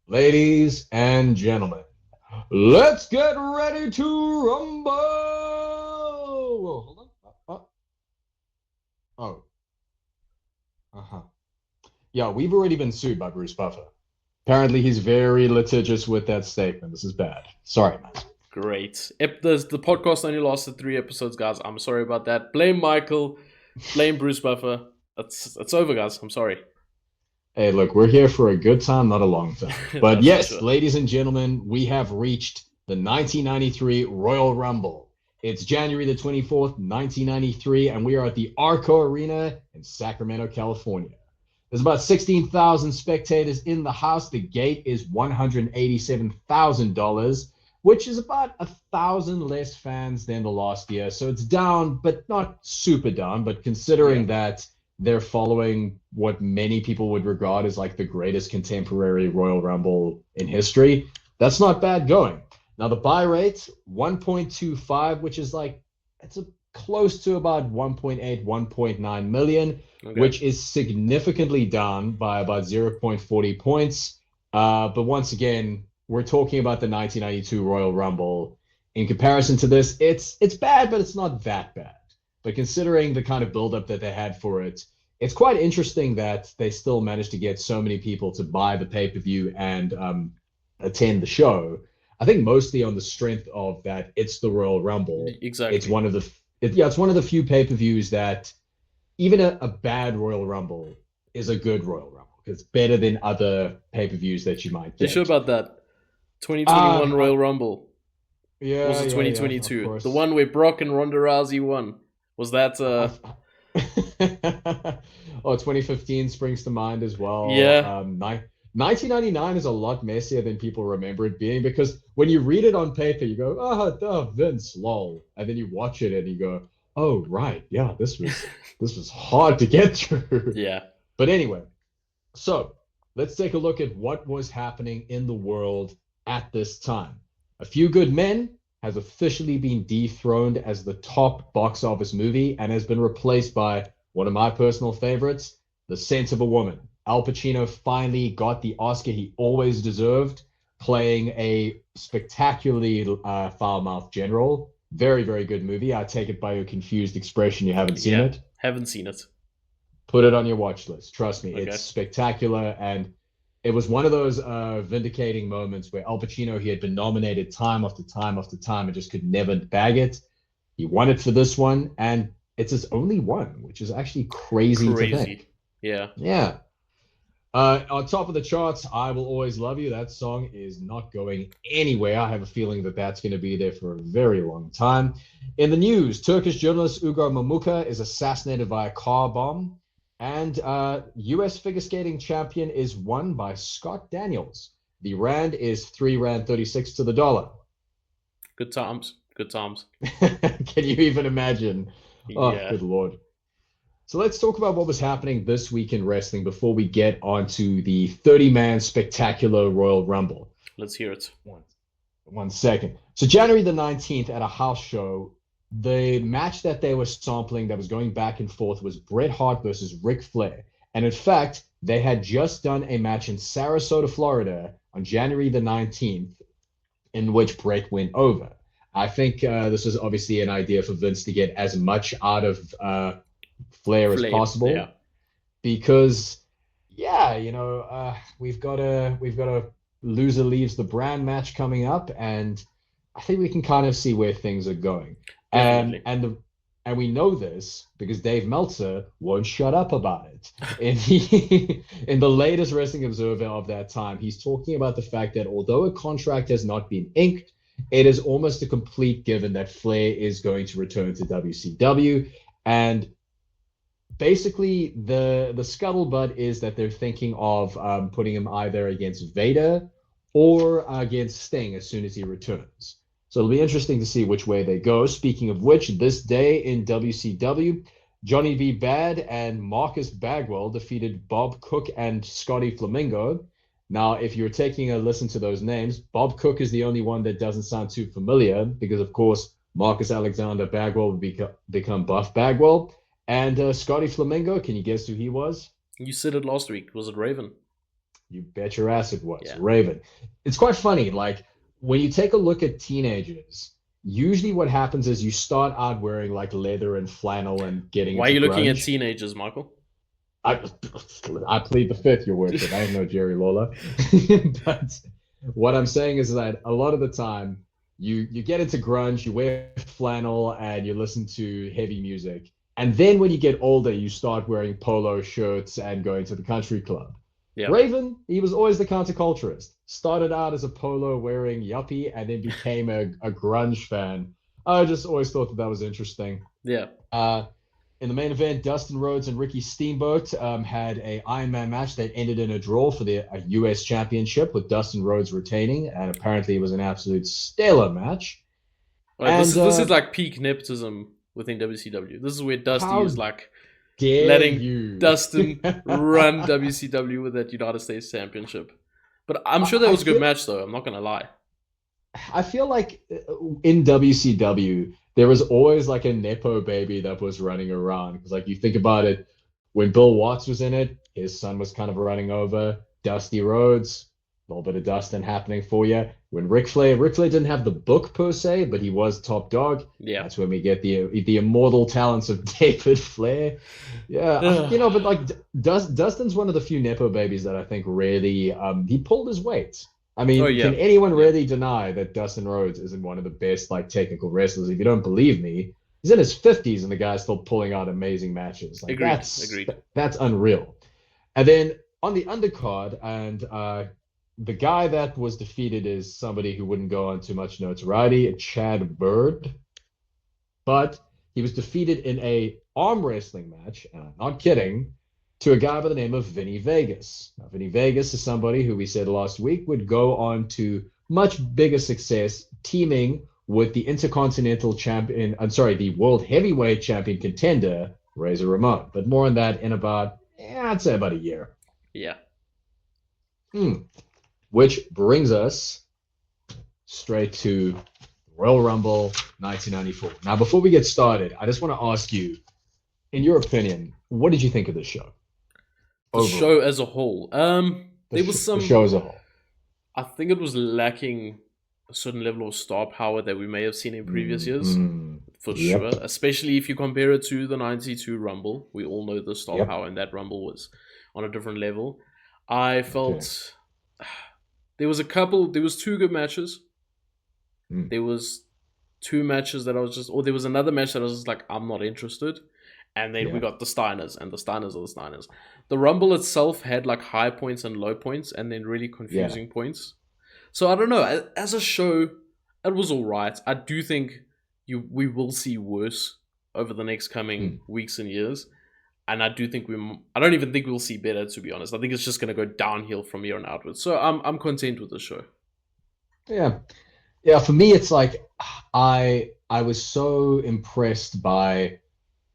Ladies and gentlemen, let's get ready to rumble. Whoa, hold on. Oh, uh-huh. Yeah, we've already been sued by Bruce Buffer. Apparently, he's very litigious with that statement. This is bad. Sorry, man. Great. The podcast only lasted 3 episodes, guys. I'm sorry about that. Blame Michael. Blame Bruce Buffer. It's over, guys. I'm sorry. Hey, look, we're here for a good time, not a long time. But That's for yes, sure. ladies and gentlemen, we have reached the 1993 Royal Rumble. It's January the 24th, 1993, and we are at the Arco Arena in Sacramento, California. There's about 16,000 spectators in the house. The gate is $187,000, which is about 1,000 less fans than the last year. So it's down, but not super down. But Yeah. considering that they're following what many people would regard as like the greatest contemporary Royal Rumble in history, that's not bad going. Now the buy rate 1.25, which is like it's a close to about 1.8, 1.9 million, Okay. which is significantly down by about 0.40 points. But once again, we're talking about the 1992 Royal Rumble. In comparison to this, it's bad, but it's not that bad. But considering the kind of buildup that they had for it, it's quite interesting that they still managed to get so many people to buy the pay-per-view and attend the show. I think mostly on the strength of that it's the Royal Rumble. It's Exactly. one of the it's one of the few pay-per-views that even a bad Royal Rumble is a good Royal Rumble. It's better than other pay-per-views that you might You sure get. about that? 2021 Uh, Royal Rumble. Or was yeah, it yeah, yeah, of 2022? The course. one where Brock and Ronda Rousey won. Was that I, oh, 2015 springs to mind as well. Yeah. 1999 is a lot messier than people remember it being because when you read it on paper, you go, oh, duh, Vince, lol. And then you watch it and you go, oh, right. Yeah, this was hard to get through. Yeah. But anyway, so let's take a look at what was happening in the world at this time. A Few Good Men has officially been dethroned as the top box office movie and has been replaced by one of my personal favorites, The Scent of a Woman. Al Pacino finally got the Oscar he always deserved, playing a spectacularly foul-mouthed general. Very, very good movie. I take it by your confused expression you haven't seen Yeah. it. Haven't seen it. Put it on your watch list. Trust me, it's Okay. spectacular. And it was one of those vindicating moments where Al Pacino, he had been nominated time after time after time and just could never bag it. He won it for this one, and it's his only one, which is actually crazy to think. Crazy. Yeah. Yeah. On top of the charts, I Will Always Love You. That song is not going anywhere. I have a feeling that that's going to be there for a very long time. In the news, Turkish journalist Ugar Mamuka is assassinated by a car bomb. And US figure skating champion is won by Scott Daniels. The Rand is 3 Rand 36 to the dollar. Good times. Good times. Can you even imagine? Oh, Yeah. good Lord. So let's talk about what was happening this week in wrestling before we get onto the 30-man spectacular Royal Rumble. Let's hear it. One, one second. So January the 19th at a house show, the match that they were sampling that was going back and forth was Bret Hart versus Ric Flair. And in fact, they had just done a match in Sarasota, Florida on January the 19th in which Bret went over. I think this was obviously an idea for Vince to get as much out of Flair as Flair. Yeah. possible because yeah, we've got a loser leaves the brand match coming up, and I think we can kind of see where things are going. Definitely. And we know this because Dave Meltzer won't shut up about it. In the latest Wrestling Observer of that time, he's talking about the fact that although a contract has not been inked, it is almost a complete given that Flair is going to return to WCW. And basically the scuttlebutt is that they're thinking of putting him either against Vader or against Sting as soon as he returns. So it'll be interesting to see which way they go. Speaking of which, this day in WCW, Johnny V. Bad and Marcus Bagwell defeated Bob Cook and Scotty Flamingo. Now, if you're taking a listen to those names, Bob Cook is the only one that doesn't sound too familiar because, of course, Marcus Alexander Bagwell would become Buff Bagwell. And Scotty Flamingo, can you guess who he was? You said it last week. Was it Raven? You bet your ass it was. Yeah. Raven. It's quite funny. Like when you take a look at teenagers, usually what happens is you start out wearing like leather and flannel and getting Why are into you looking at grunge. teenagers, Michael? I, I plead the fifth, your worship. I am no Jerry Lawler. But what I'm saying is that a lot of the time you get into grunge, you wear flannel, and you listen to heavy music. And then when you get older, you start wearing polo shirts and going to the country club. Yeah. Raven, he was always the counterculturist. Started out as a polo wearing yuppie and then became a grunge fan. I just always thought that was interesting. Yeah. In the main event, Dustin Rhodes and Ricky Steamboat had a Iron Man match that ended in a draw for the US Championship, with Dustin Rhodes retaining, and apparently it was an absolute stellar match. Right, And this is like peak nepotism within WCW. This is where Dusty how is like dare letting you? Dustin run WCW with that United States Championship. But I'm sure that was a good match, though. I'm not gonna lie. I feel like in WCW, there was always like a Nepo baby that was running around. Because like you think about it, when Bill Watts was in it, his son was kind of running over. Dusty Rhodes, a little bit of Dustin happening for you. When Ric Flair didn't have the book per se, but he was top dog. Yeah. That's when we get the immortal talents of David Flair. Yeah, you know, but like Dustin's one of the few Nepo babies that I think really he pulled his weight. I mean, can anyone really deny that Dustin Rhodes isn't one of the best like technical wrestlers? If you don't believe me, he's in his 50s and the guy's still pulling out amazing matches. Like, Agreed. That's unreal. And then on the undercard, and the guy that was defeated is somebody who wouldn't go on too much notoriety, Chad Bird. But he was defeated in a arm wrestling match, and I'm not kidding, to a guy by the name of Vinny Vegas. Now, Vinny Vegas is somebody who we said last week would go on to much bigger success, teaming with the Intercontinental Champion, the World Heavyweight Champion contender, Razor Ramon. But more on that in about, I'd say about a year. Yeah. Which brings us straight to Royal Rumble 1994. Now, before we get started, I just want to ask you, in your opinion, what did you think of this show? The show as a whole. There was some. The show as a whole. I think it was lacking a certain level of star power that we may have seen in previous years, for sure. Especially if you compare it to the '92 Rumble. We all know the star power in that Rumble was on a different level. I felt there was two good matches. There was two matches that I was just, or there was another match that I was just like, I'm not interested. And then we got the Steiners, and the Steiners are the Steiners. The Rumble itself had like high points and low points, and then really confusing points. So I don't know. As a show, it was all right. I do think we will see worse over the next coming weeks and years, and I do think I don't even think we'll see better, to be honest. I think it's just going to go downhill from here on outwards. So I'm content with the show. Yeah. For me, it's like I was so impressed by,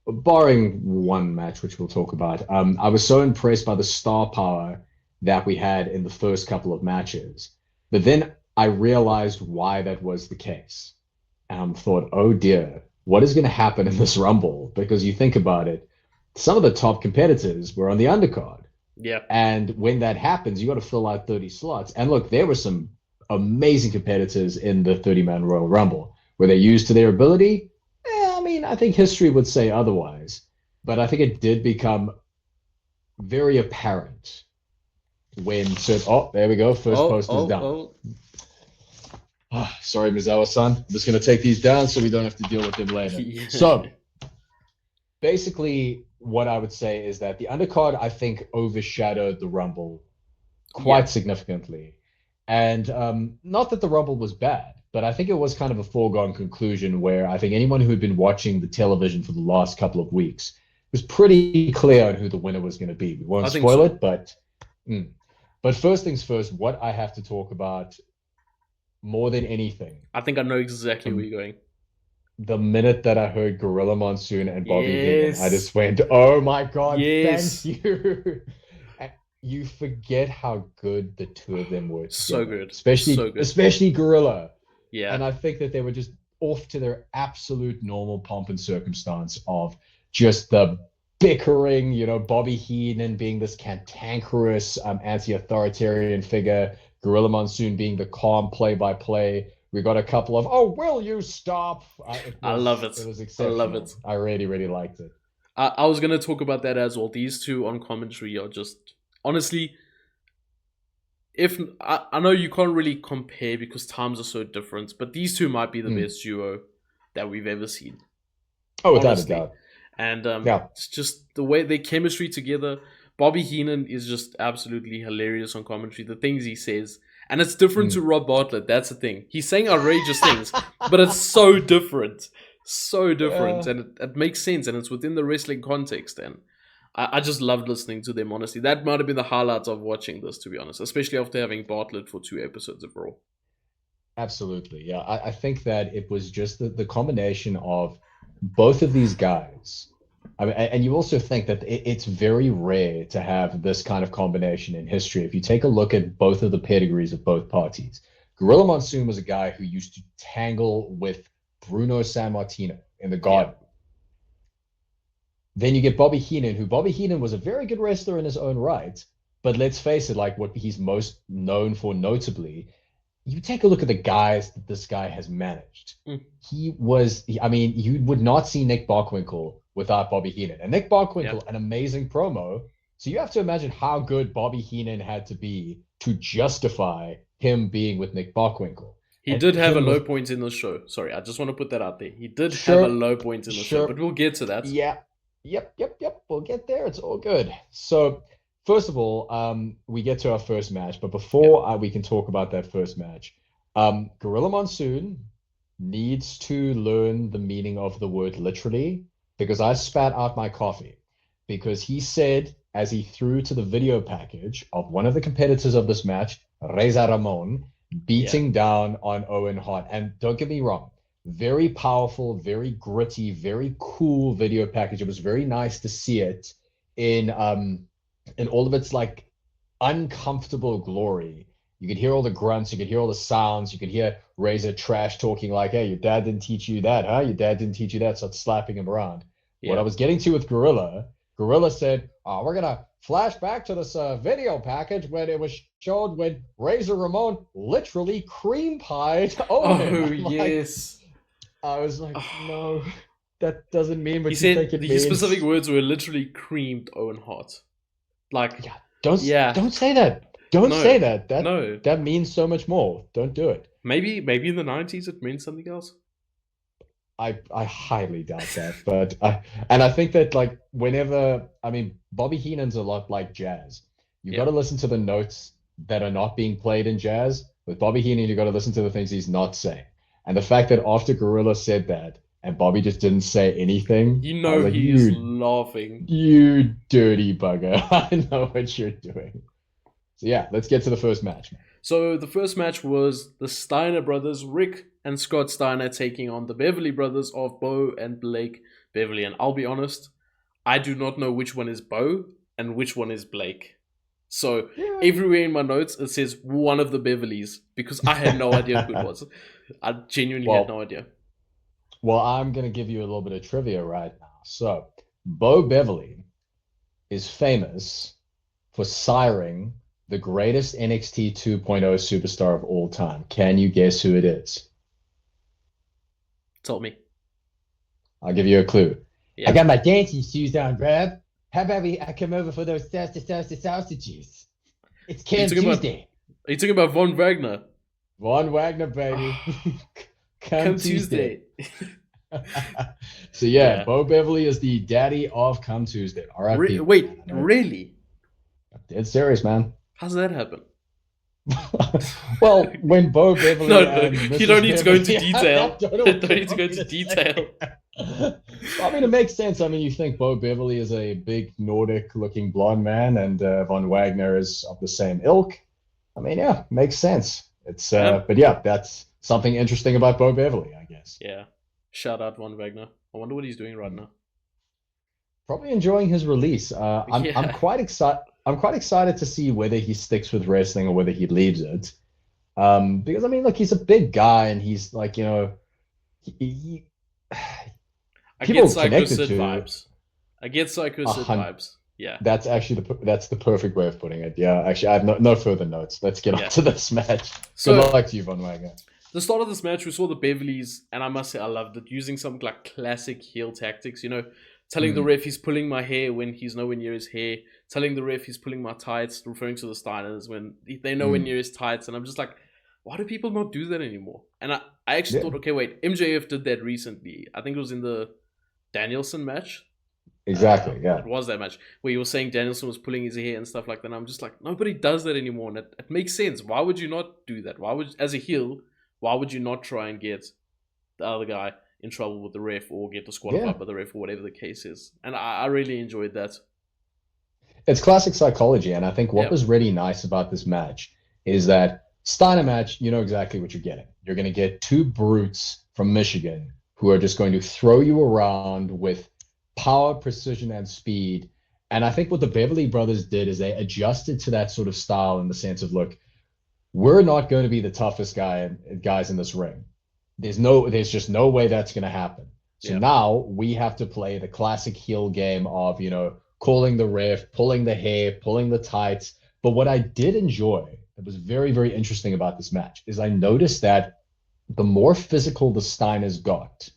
barring one match, which we'll talk about, I was so impressed by the star power that we had in the first couple of matches. But then I realized why that was the case. And I thought, oh dear, what is going to happen in this Rumble? Because you think about it, some of the top competitors were on the undercard. Yeah. And when that happens, you got to fill out 30 slots. And look, there were some amazing competitors in the 30-man Royal Rumble. Were they used to their ability? I think history would say otherwise, but I think it did become very apparent when there we go. First post is down. Sorry, Mizawa-san. I'm just going to take these down so we don't have to deal with them later. So basically what I would say is that the undercard, I think, overshadowed the Rumble quite significantly. And not that the Rumble was bad, but I think it was kind of a foregone conclusion where I think anyone who had been watching the television for the last couple of weeks was pretty clear on who the winner was going to be. We won't spoil it, but first things first, what I have to talk about more than anything. I think I know exactly where you're going. The minute that I heard Gorilla Monsoon and Bobby Heenan, I just went, oh my God, thank you. You forget how good the two of them were together. So good. Especially Gorilla. Yeah. And I think that they were just off to their absolute normal pomp and circumstance of just the bickering, Bobby Heenan being this cantankerous anti-authoritarian figure, Gorilla Monsoon being the calm play-by-play. We got a couple of, oh, will you stop? I love it. It was I exceptional. love it. I really, really liked it. I was going to talk about that as well. These two on commentary are just, honestly, if I know you can't really compare because times are so different, but these two might be the best duo that we've ever seen. Oh, without a doubt. And it's just the way their chemistry together. Bobby Heenan is just absolutely hilarious on commentary. The things he says, and it's different to Rob Bartlett. That's the thing. He's saying outrageous things, but it's so different, and it makes sense, and it's within the wrestling context. And I just loved listening to them. Honestly, that might have been the highlights of watching this, to be honest, especially after having Bartlett for 2 episodes of Raw. Absolutely, yeah. I think that it was just the combination of both of these guys. I mean, and you also think that it's very rare to have this kind of combination in history. If you take a look at both of the pedigrees of both parties, Gorilla Monsoon was a guy who used to tangle with Bruno Sammartino in the Garden. Yeah. Then you get Bobby Heenan was a very good wrestler in his own right, but let's face it, like what he's most known for notably, you take a look at the guys that this guy has managed. You would not see Nick Bockwinkel without Bobby Heenan. And Nick Bockwinkel, an amazing promo. So you have to imagine how good Bobby Heenan had to be to justify him being with Nick Bockwinkel. He did have a low point in the show. Sorry, I just want to put that out there. He did have a low point in the show, but we'll get to that. Yeah. Yep. We'll get there. It's all good. So first of all, we get to our first match, but before we can talk about that first match, Gorilla Monsoon needs to learn the meaning of the word literally, because I spat out my coffee, because he said, as he threw to the video package of one of the competitors of this match, Reza Ramon, beating down on Owen Hart. And don't get me wrong, very powerful, very gritty, very cool video package. It was very nice to see it in all of its like uncomfortable glory. You could hear all the grunts, you could hear all the sounds, you could hear Razor trash talking like, hey, your dad didn't teach you that, huh? Your dad didn't teach you that, start slapping him around. What I was getting to with Gorilla said, we're going to flash back to this video package when it was showed when Razor Ramon literally cream pied Owen. Oh, yes. I was like, no, that doesn't mean what you think it means. His specific words were literally creamed Owen Hart. Like, don't say that. Don't say that. That means so much more. Don't do it. Maybe in the 90s it meant something else. I highly doubt that, but I think that like Bobby Heenan's a lot like jazz. You got to listen to the notes that are not being played in jazz. With Bobby Heenan, you got to listen to the things he's not saying. And the fact that after Gorilla said that and Bobby just didn't say anything, he is laughing. You dirty bugger! I know what you're doing. So yeah, let's get to the first match. So the first match was the Steiner brothers, Rick and Scott Steiner, taking on the Beverly brothers of Bo and Blake Beverly. And I'll be honest, I do not know which one is Bo and which one is Blake. So everywhere in my notes, it says one of the Beverlys, because I had no idea who it was. I genuinely had no idea. Well, I'm going to give you a little bit of trivia right now. So Bo Beverly is famous for siring the greatest NXT 2.0 superstar of all time. Can you guess who it is? Tell me. I'll give you a clue. Yeah. I got my dancing shoes on, bruv. How about I come over for those sausages? It's Cam Tuesday. Are you talking about Von Wagner? Von Wagner, baby. Come Tuesday. So yeah, Bo Beverly is the daddy of Come Tuesday. All right. Really? Dead serious, man. How's that happen? Well, when Bo Beverly you don't need to go into detail. Don't need to go into detail. I mean, it makes sense. I mean, you think Bo Beverly is a big Nordic-looking blonde man, and Von Wagner is of the same ilk. I mean, yeah, makes sense. It's but yeah, that's something interesting about Bo Beverly, I guess. Yeah. Shout out Von Wagner. I wonder what he's doing right now. Probably enjoying his release. I'm quite excited. I'm quite excited to see whether he sticks with wrestling or whether he leaves it. Because I mean, look, he's a big guy, and he's like, you know, I get Psycho Sid vibes. I get Psycho Sid vibes. Yeah. That's actually that's the perfect way of putting it. Yeah, actually, I have no further notes. Let's get on to this match. So, good luck to you, Von Wagner. The start of this match, we saw the Beverleys, and I must say I loved it, using some like classic heel tactics, you know, telling the ref he's pulling my hair when he's nowhere near his hair, telling the ref he's pulling my tights, referring to the Steiners when they're nowhere near his tights, and I'm just like, why do people not do that anymore? And I actually thought, okay, wait, MJF did that recently. I think it was in the Danielson match. Exactly, yeah. It was that match where he was saying Danielson was pulling his hair and stuff like that. And I'm just like, nobody does that anymore. And it makes sense. Why would you not do that? As a heel, why would you not try and get the other guy in trouble with the ref or get disqualified by the ref or whatever the case is? And I really enjoyed that. It's classic psychology. And I think what was really nice about this match is that Steiner match, you know exactly what you're getting. You're going to get two brutes from Michigan who are just going to throw you around with power, precision, and speed. And I think what the Beverly brothers did is they adjusted to that sort of style in the sense of, look, we're not going to be the toughest guys in this ring. There's just no way that's going to happen. So now we have to play the classic heel game of, you know, calling the ref, pulling the hair, pulling the tights. But what I did enjoy, that was very, very interesting about this match, is I noticed that the more physical the Steiners got,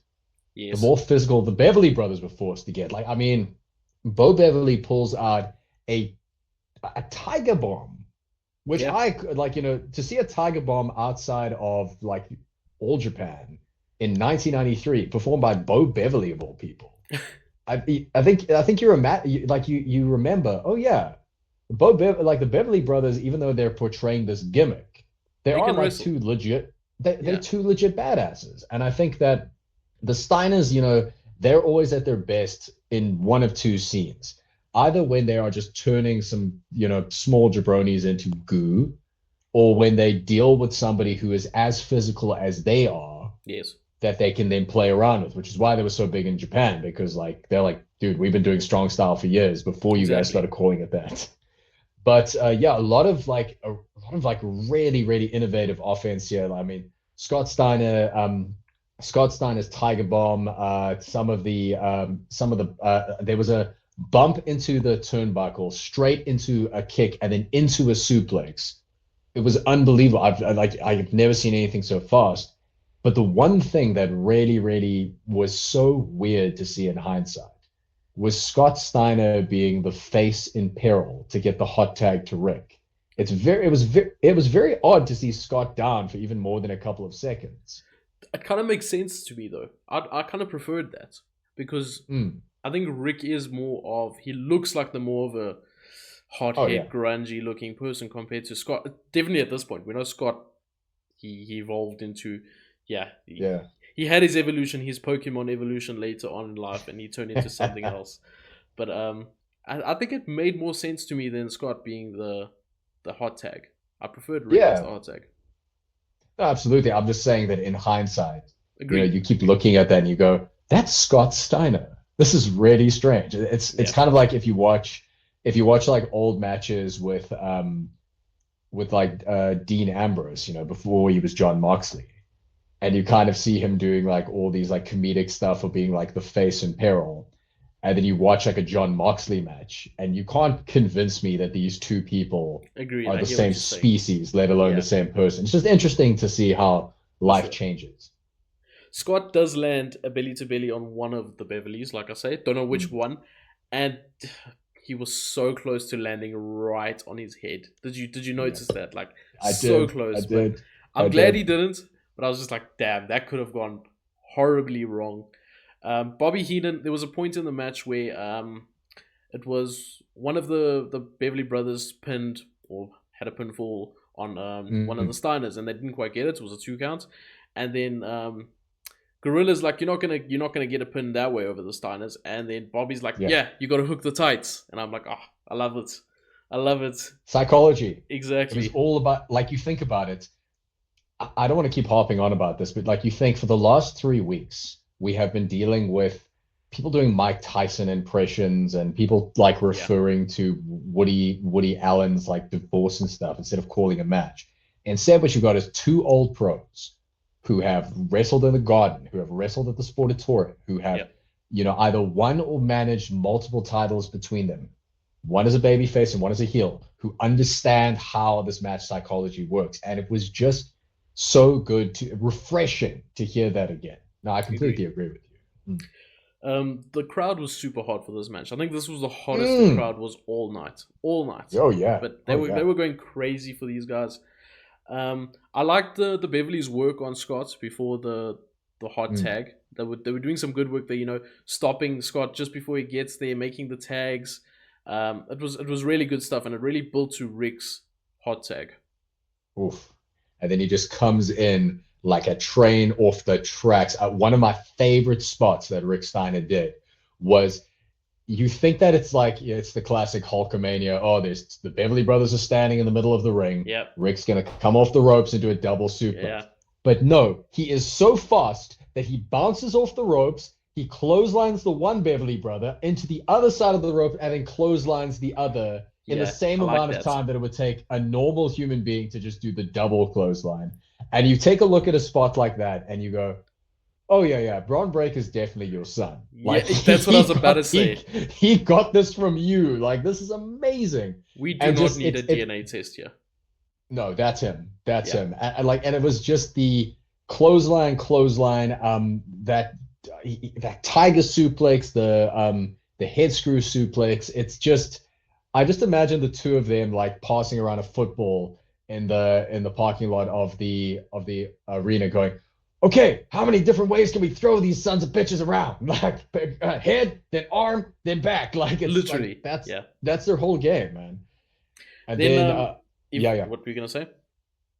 the more physical the Beverly brothers were forced to get. Like, I mean, Bo Beverly pulls out a tiger bomb, which I like, you know, to see a tiger bomb outside of like All Japan in 1993 performed by Bo Beverly of all people. I think you remember. Oh yeah, the Beverly brothers, even though they're portraying this gimmick, they are like two legit. They're two legit badasses, and I think that the Steiners, you know, they're always at their best in one of two scenes. Either when they are just turning some, you know, small jabronis into goo, or when they deal with somebody who is as physical as they are, that they can then play around with, which is why they were so big in Japan, because like they're like, dude, we've been doing strong style for years before you guys started calling it that. But a lot of really, really innovative offense here. I mean, Scott Steiner's Tiger Bomb, there was a bump into the turnbuckle, straight into a kick, and then into a suplex. It was unbelievable. I've never seen anything so fast. But the one thing that really, really was so weird to see in hindsight was Scott Steiner being the face in peril to get the hot tag to Rick. It was very odd to see Scott down for even more than a couple of seconds. It kind of makes sense to me though. I kind of preferred that because I think Rick is he looks like the more of a hot-head, grungy looking person compared to Scott. Definitely at this point, we know Scott, he evolved into, he had his evolution, his Pokemon evolution later on in life, and he turned into something else. But I think it made more sense to me than Scott being the hot tag. I preferred Rick as the hot tag. No, absolutely. I'm just saying that in hindsight, you know, you keep looking at that and you go, that's Scott Steiner. This is really strange. It's kind of like if you watch like old matches with Dean Ambrose, you know, before he was John Moxley, and you kind of see him doing like all these like comedic stuff or being like the face in peril. And then you watch like a John Moxley match, and you can't convince me that these two people are the same species, let alone the same person. It's just interesting to see how life changes. Scott does land a belly to belly on one of the Beverleys, like I say. Don't know which one. And he was so close to landing right on his head. Did you notice that? Like, close. I did. I'm glad he didn't, but I was just like, damn, that could have gone horribly wrong. Bobby Heenan, there was a point in the match where it was one of the Beverly brothers pinned or had a pinfall on one of the Steiners, and they didn't quite get it. It was a 2 count, and then Gorilla's like, you're not gonna get a pin that way over the Steiners, and then Bobby's like, you got to hook the tights, and I'm like, I love it. Psychology. Exactly. It's all about, like, you think about it. I don't want to keep harping on about this, but like you think for the last 3 weeks, we have been dealing with people doing Mike Tyson impressions and people like referring to Woody Allen's like divorce and stuff instead of calling a match. Instead, what you got is 2 old pros who have wrestled in the Garden, who have wrestled at the Sportatorium, who have either won or managed multiple titles between them. One is a babyface and one is a heel, who understand how this match psychology works. And it was just so refreshing to hear that again. No, I completely agree with you. The crowd was super hot for this match. I think this was the hottest the crowd was all night. Oh yeah. But they were going crazy for these guys. I liked the Beverly's work on Scott before the hot tag. They were doing some good work there, stopping Scott just before he gets there, making the tags. It was really good stuff, and it really built to Rick's hot tag. Oof. And then he just comes in like a train off the tracks. One of my favorite spots that Rick Steiner did was, you think that it's like, it's the classic Hulkamania. Oh, there's the Beverly Brothers are standing in the middle of the ring. Yep. Rick's going to come off the ropes and do a double suplex. Yeah. But no, he is so fast that he bounces off the ropes. He clotheslines the one Beverly brother into the other side of the rope and then clotheslines the other in the same amount of time that it would take a normal human being to just do the double clothesline. And you take a look at a spot like that and you go, oh, yeah, Braun Breaker's definitely your son. Like, that's what I was about to say. He got this from you. Like, this is amazing. We do not need a DNA test here. No, that's him. That's him. And it was just the clothesline, that tiger suplex, the head screw suplex. It's just, I just imagine the two of them like passing around a football in the parking lot of the arena, going, okay, how many different ways can we throw these sons of bitches around? Like head, then arm, then back. Like, it's literally like, that's their whole game, man. And then what were you gonna say?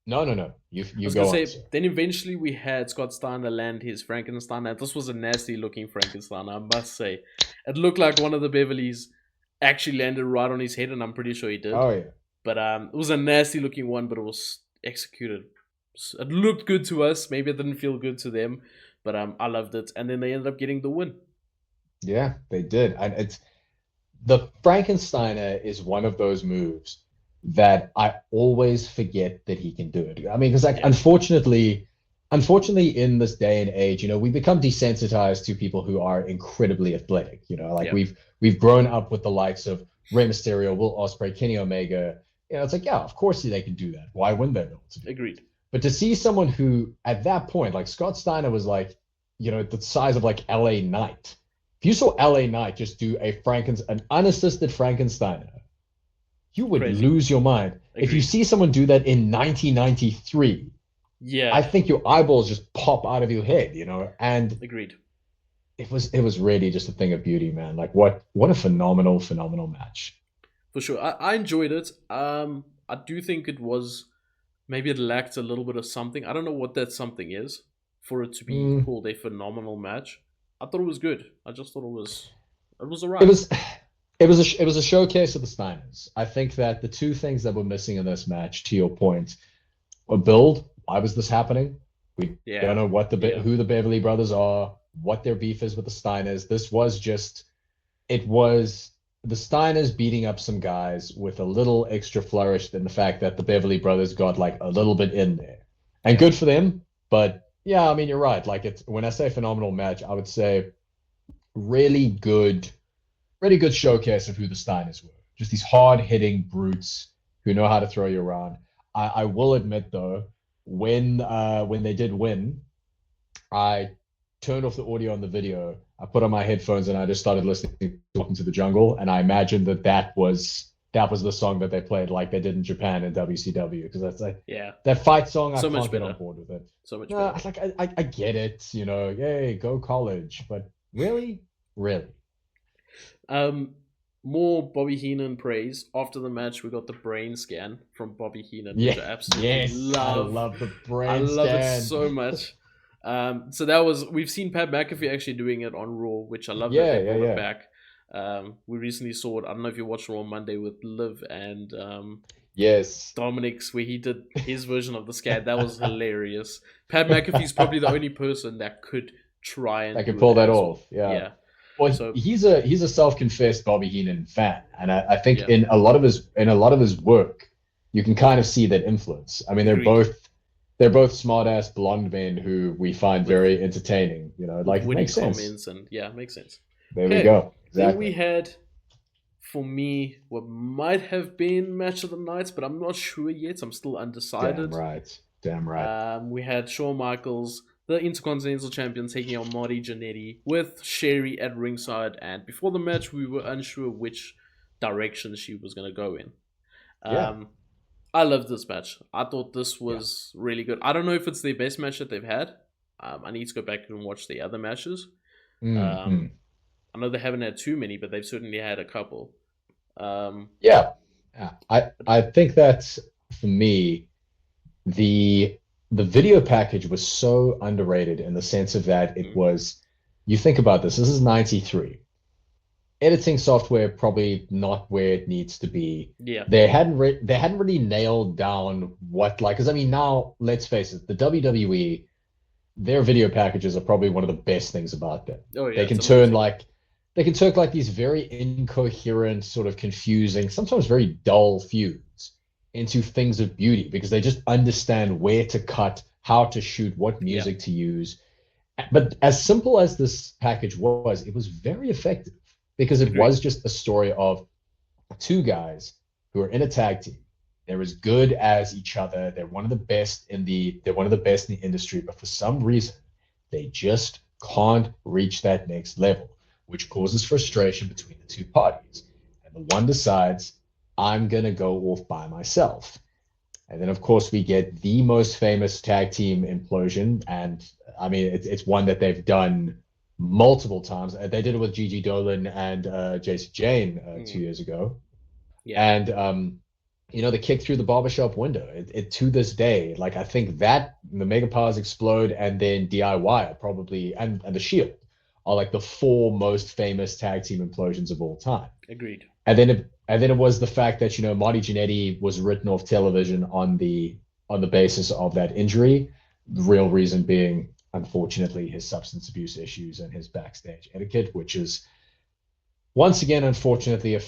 No. You I was go gonna on. say, then eventually we had Scott Steiner land his Frankenstein, and this was a nasty looking Frankenstein, I must say. It looked like one of the Beverleys actually landed right on his head, and I'm pretty sure he did. Oh yeah. But it was a nasty looking one, but it was executed. It looked good to us. Maybe it didn't feel good to them, but I loved it. And then they ended up getting the win. Yeah, they did. And the Frankensteiner is one of those moves that I always forget that he can do it. I mean, because unfortunately, in this day and age, we become desensitized to people who are incredibly athletic. We've grown up with the likes of Rey Mysterio, Will Ospreay, Kenny Omega. It's like, yeah, of course they can do that. Why wouldn't they be able to do it? Agreed. But to see someone who, at that point, like Scott Steiner was like, the size of like LA Knight. If you saw LA Knight just do an unassisted Frankensteiner, you would lose your mind. Agreed. If you see someone do that in 1993, I think your eyeballs just pop out of your head, And agreed. It was really just a thing of beauty, man. Like what a phenomenal match. For sure. I enjoyed it. I do think maybe it lacked a little bit of something. I don't know what that something is for it to be called a phenomenal match. I thought it was good. I just thought it was alright. It was a showcase of the Steiners. I think that the two things that were missing in this match, to your point, were build. Why was this happening? We don't know who the Beverly Brothers are, what their beef is with the Steiners. It was the Steiners beating up some guys with a little extra flourish than the fact that the Beverly Brothers got like a little bit in there. And good for them, but yeah, I mean, you're right. Like, when I say phenomenal match, I would say really good showcase of who the Steiners were. Just these hard-hitting brutes who know how to throw you around. I will admit, though, when they did win, I turned off the audio on the video. I put on my headphones and I just started listening to Welcome to the Jungle, and I imagined that was the song that they played like they did in Japan in WCW, because that's like that fight song. So I much can't get better. on board with it. So much better. It's like I get it, yay, go college, but really. More Bobby Heenan praise. After the match, we got the brain scan from Bobby Heenan, which I absolutely love. I love the brain scan. I love it so much. So we've seen Pat McAfee actually doing it on Raw, which I love that they brought it back. We recently saw it. I don't know if you watched Raw on Monday with Liv and Dominic's, where he did his version of the scan. That was hilarious. Pat McAfee's probably the only person that could try and pull that off. Yeah. Well, he's a self-confessed Bobby Heenan fan, and I think in a lot of his work, you can kind of see that influence. I mean, they're both they're both smart-ass blonde men who we find with, very entertaining. You know, with like it witty makes sense. comments, and yeah, makes sense. There we Okay, go. then we Exactly. had, for me, what might have been match of the night, but I'm not sure yet. I'm still undecided. Damn right. Damn right. We had Shawn Michaels, the Intercontinental Champion, taking on Marty Jannetty with Sherry at ringside. And before the match, we were unsure which direction she was going to go in. Yeah. I loved this match. I thought this Yeah. was really good. I don't know if it's their best match that they've had. I need to go back and watch the other matches. Mm-hmm. I know they haven't had too many, but they've certainly had a couple. Yeah. I think that for me, the video package was so underrated in the sense of that it was, you think about this is 93. Editing software probably not where it needs to be. Yeah. They hadn't really nailed down what, like, because I mean, now let's face it, the WWE, their video packages are probably one of the best things about them. Oh yeah, They can turn like these very incoherent, sort of confusing, sometimes very dull feuds into things of beauty because they just understand where to cut, how to shoot, what music to use. But as simple as this package was, it was very effective because it was just a story of two guys who are in a tag team. They're as good as each other. They're one of the best in the industry, but for some reason, they just can't reach that next level, which causes frustration between the two parties. And the one decides, I'm going to go off by myself. And then, of course, we get the most famous tag team implosion. And I mean, it's one that they've done multiple times. They did it with Gigi Dolan and Jason Jane 2 years ago. Yeah. And, the kick through the barbershop window, it to this day, like I think that the Mega Powers Explode and then DIY are probably, and the Shield are like the four most famous tag team implosions of all time. Agreed. And then it was the fact that Marty Jannetty was written off television on the basis of that injury. The real reason being, unfortunately, his substance abuse issues and his backstage etiquette, which is once again, unfortunately, a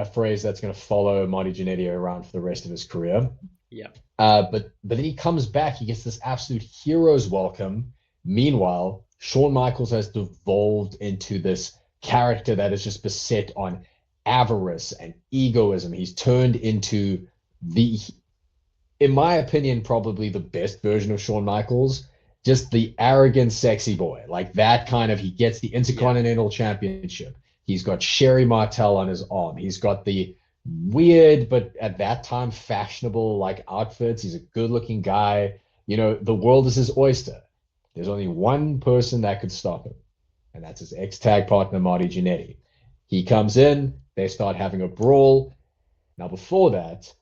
phrase that's going to follow Marty Jannetty around for the rest of his career. Yeah. But then he comes back. He gets this absolute hero's welcome. Meanwhile, Shawn Michaels has devolved into this character that is just beset on avarice and egoism. He's turned into in my opinion, probably the best version of Shawn Michaels, just the arrogant, sexy boy. Like that kind of, he gets the Intercontinental Championship. He's got Sherry Martel on his arm. He's got the weird, but at that time, fashionable like outfits. He's a good looking guy. The world is his oyster. There's only one person that could stop him, and that's his ex-tag partner, Marty Jannetty. He comes in, they start having a brawl. Now, before that,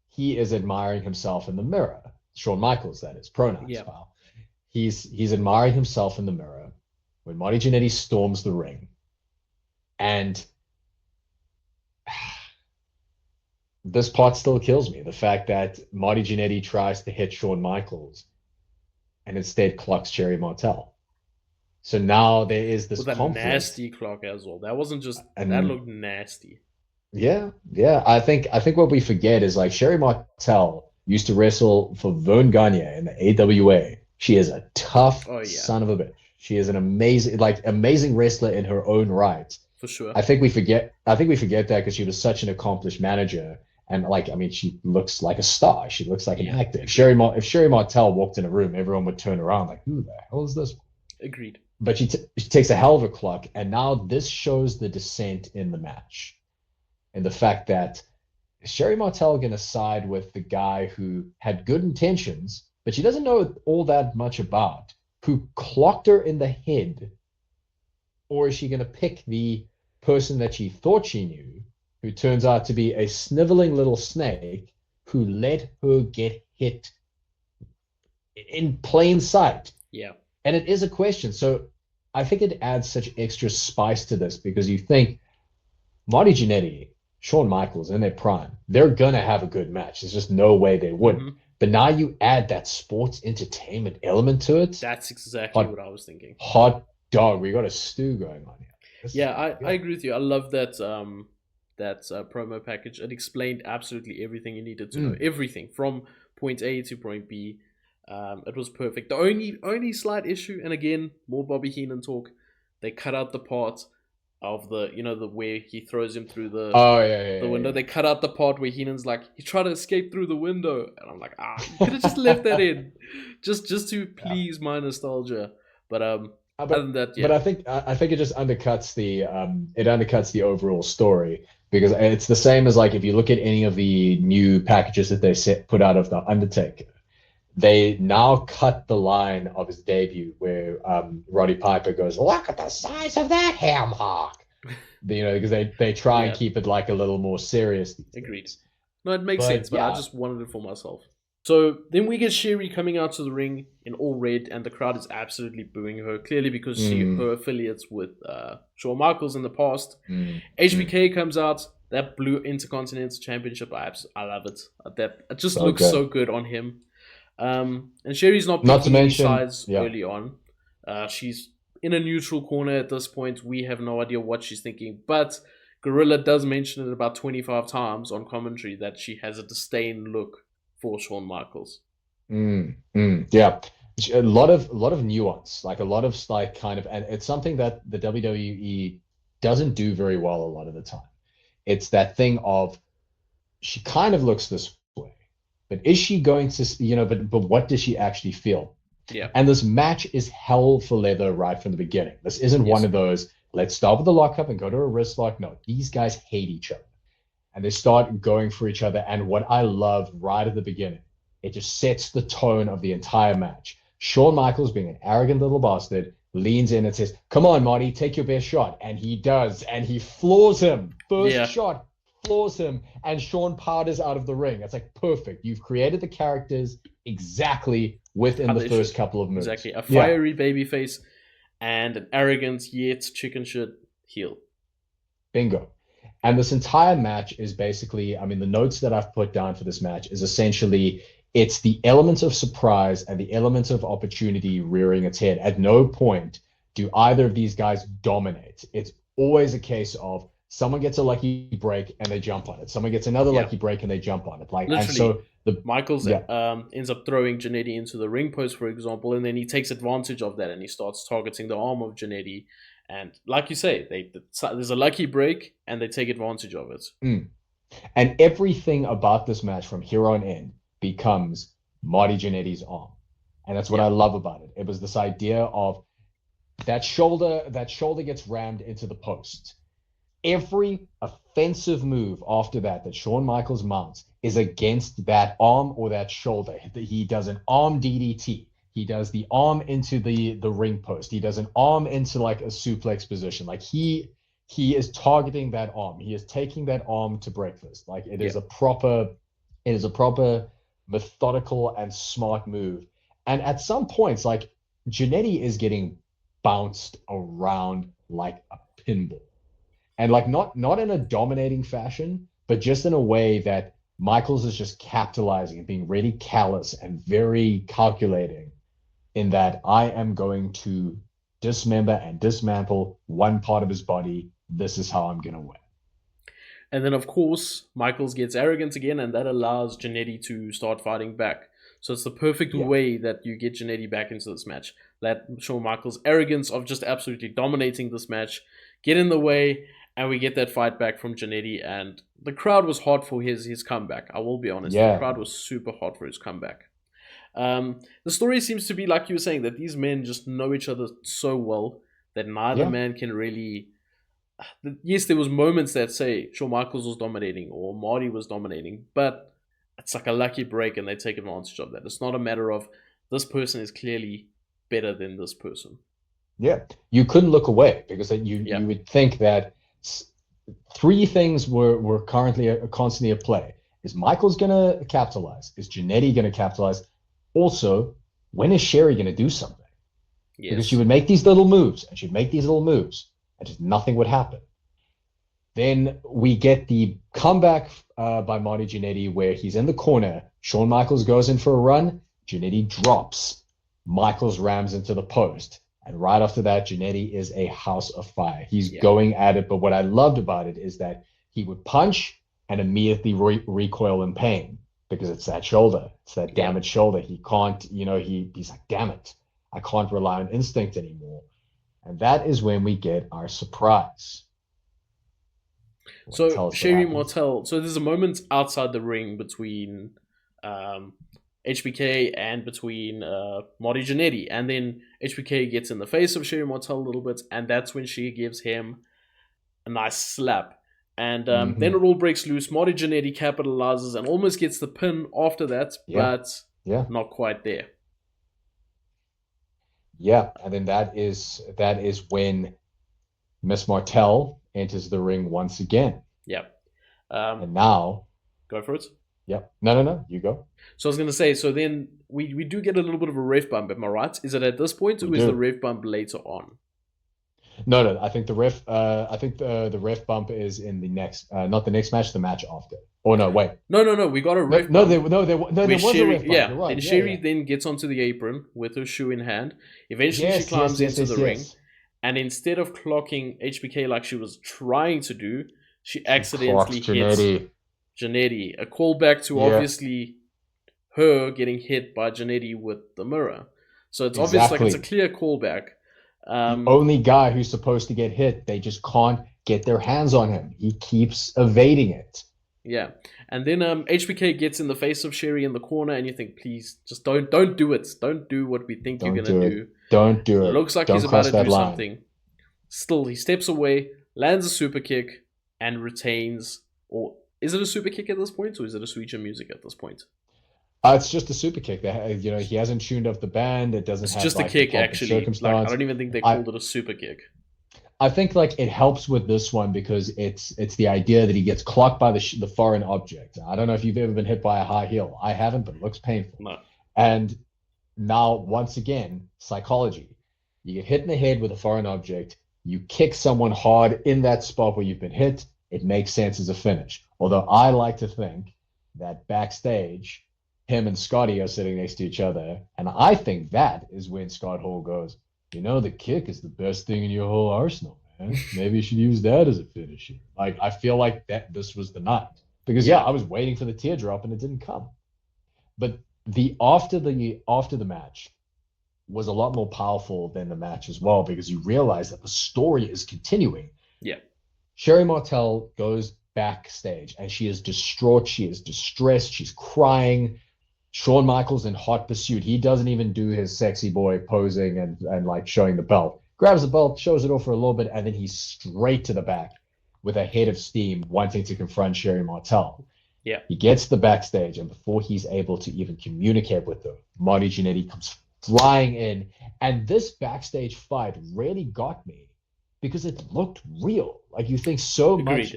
he is admiring himself in the mirror. Shawn Michaels, that is, pronouns, pal. He's admiring himself in the mirror when Marty Jannetty storms the ring. And this part still kills me. The fact that Marty Jannetty tries to hit Shawn Michaels and instead clocks Sherry Martel. So now there is this conflict. A nasty clock as well. That wasn't just, that looked nasty. Yeah. I think what we forget is like Sherry Martel used to wrestle for Vern Gagne in the AWA. She is a tough son of a bitch. She is an amazing wrestler in her own right. For sure. I think we forget that because she was such an accomplished manager. And she looks like a star. She looks like an actor. If Sherry Martel walked in a room, everyone would turn around like, who the hell is this? Agreed. But she takes a hell of a clock. And now this shows the dissent in the match. And the fact that is Sherry Martel going to side with the guy who had good intentions, but she doesn't know all that much about, who clocked her in the head? Or is she going to pick the person that she thought she knew, who turns out to be a sniveling little snake who let her get hit in plain sight? Yeah. And it is a question. So I think it adds such extra spice to this because you think Marty Jannetty, Shawn Michaels in their prime, they're going to have a good match. There's just no way they wouldn't. Mm-hmm. But now you add that sports entertainment element to it. That's exactly what I was thinking. Hot dog. We got a stew going on here. I agree with you. I love that promo package. It explained absolutely everything you needed to know. Everything from point A to point B. It was perfect. The only slight issue, and again, more Bobby Heenan talk, they cut out the part of the where he throws him through the window. They cut out the part where Heenan's like, he tried to escape through the window, and I'm like, you could have just left that in, just to please my nostalgia. But other than that, But I think it just undercuts the overall story, because it's the same as like if you look at any of the new packages that they put out of the Undertaker. They now cut the line of his debut where Roddy Piper goes, "Look at the size of that ham hock," because they try and keep it like a little more serious. Agreed. No, it makes sense, but I just wanted it for myself. So then we get Sherry coming out to the ring in all red, and the crowd is absolutely booing her, clearly because her affiliates with Shawn Michaels in the past. HBK comes out, that blue Intercontinental Championship, I love it. It just looks so good on him. And Sherry's not picking any sides early on. She's in a neutral corner at this point. We have no idea what she's thinking, but Gorilla does mention it about 25 times on commentary that she has a disdain look for Shawn Michaels. Yeah, a lot of nuance, like a lot of like kind of, and it's something that the WWE doesn't do very well a lot of the time. It's that thing of, she kind of looks this way, but is she going to, but what does she actually feel? Yeah. And this match is hell for leather right from the beginning. This isn't one of those, let's start with the lockup and go to a wrist lock. No, these guys hate each other. And they start going for each other. And what I love right at the beginning, it just sets the tone of the entire match. Shawn Michaels, being an arrogant little bastard, leans in and says, "Come on, Marty, take your best shot." And he does. And he floors him. First shot, floors him. And Shawn powders out of the ring. It's like, perfect. You've created the characters exactly within the first couple of moves. Exactly. A fiery babyface and an arrogant yet chicken shit heel. Bingo. And this entire match is basically, I mean, the notes that I've put down for this match is essentially, it's the element of surprise and the element of opportunity rearing its head. At no point do either of these guys dominate. It's always a case of someone gets a lucky break and they jump on it. Someone gets another lucky break and they jump on it. Like, literally, and so the Michaels ends up throwing Jannetty into the ring post, for example, and then he takes advantage of that and he starts targeting the arm of Jannetty. And like you say, there's a lucky break and they take advantage of it. And everything about this match from here on in becomes Marty Jannetty's arm. And that's what I love about it. It was this idea of that shoulder gets rammed into the post. Every offensive move after that Shawn Michaels mounts is against that arm or that shoulder. He does an arm DDT. He does the arm into the ring post. He does an arm into like a suplex position. Like he is targeting that arm. He is taking that arm to breakfast. Like it is a proper methodical and smart move. And at some points, like Jannetty is getting bounced around like a pinball. And like not in a dominating fashion, but just in a way that Michaels is just capitalizing and being really callous and very calculating, in that I am going to dismember and dismantle one part of his body. This is how I'm going to win. And then, of course, Michaels gets arrogant again, and that allows Jannetty to start fighting back. So it's the perfect way that you get Jannetty back into this match. Let Shawn Michaels' arrogance of just absolutely dominating this match get in the way, and we get that fight back from Jannetty. And the crowd was hot for his comeback. I will be honest. The crowd was super hot for his comeback. The story seems to be, like you were saying, that these men just know each other so well that neither man can really... Yes, there was moments that say Shawn Michaels was dominating or Marty was dominating, but it's like a lucky break and they take advantage of that. It's not a matter of this person is clearly better than this person. Yeah, you couldn't look away because you would think that three things were constantly at play. Is Michaels going to capitalize? Is Jannetty going to capitalize? Also, when is Sherry going to do something? Yes. Because she would make these little moves, and she'd make these little moves, and just nothing would happen. Then we get the comeback by Marty Jannetty where he's in the corner. Shawn Michaels goes in for a run. Jannetty drops. Michaels rams into the post. And right after that, Jannetty is a house of fire. He's going at it. But what I loved about it is that he would punch and immediately recoil in pain, because it's that shoulder. It's that damaged shoulder. He can't, he's like, damn it, I can't rely on instinct anymore. And that is when we get our surprise. So Sherry Martel, so there's a moment outside the ring between HBK and between Marty Jannetty, and then HBK gets in the face of Sherry Martel a little bit, and that's when she gives him a nice slap. And then it all breaks loose. Marty Jannetty capitalizes and almost gets the pin after that, but not quite there. Yeah, and then that is when Miss Martel enters the ring once again. Yeah. And now... Go for it. Yep. No, you go. So I was going to say, so then we do get a little bit of a ref bump, am I right? Is it at this point, or is the ref bump later on? No, I think the ref ref bump is in the next, not the next match, the match after. Oh no, wait. No, we got a ref bump. There was a ref bump. Yeah, right. And Sherry then gets onto the apron with her shoe in hand. Eventually she climbs into the ring, and instead of clocking HBK like she was trying to do, she accidentally hits Jannetty. A callback to obviously her getting hit by Jannetty with the mirror. So it's obvious, like it's a clear callback. The only guy who's supposed to get hit, they just can't get their hands on him. He keeps evading it. Yeah, and then HBK gets in the face of Sherry in the corner, and you think, please, just don't do it. Don't do what we think you're gonna do. Don't do it. It looks like he's about to do something. Still, he steps away, lands a super kick, and retains. Or is it a super kick at this point, or is it a sweet music at this point? It's just a super kick. He hasn't tuned up the band. It doesn't. It's just a kick, actually. Like, I don't even think they called it a super kick. I think it helps with this one because it's the idea that he gets clocked by the foreign object. I don't know if you've ever been hit by a high heel. I haven't, but it looks painful. No. And now, once again, psychology. You get hit in the head with a foreign object. You kick someone hard in that spot where you've been hit. It makes sense as a finish. Although I like to think that backstage, him and Scotty are sitting next to each other, and I think that is when Scott Hall goes, the kick is the best thing in your whole arsenal, man. Maybe you should use that as a finisher. Like, I feel like that this was the night. Because I was waiting for the teardrop and it didn't come. But the after the match was a lot more powerful than the match as well, because you realize that the story is continuing. Yeah. Sherry Martel goes backstage and she is distraught, she is distressed, she's crying. Shawn Michaels in hot pursuit. He doesn't even do his sexy boy posing and like showing the belt. Grabs the belt, shows it off for a little bit, and then he's straight to the back with a head of steam, wanting to confront Sherry Martel. Yeah. He gets to the backstage, and before he's able to even communicate with her, Marty Jannetty comes flying in. And this backstage fight really got me because it looked real. Like, you think so much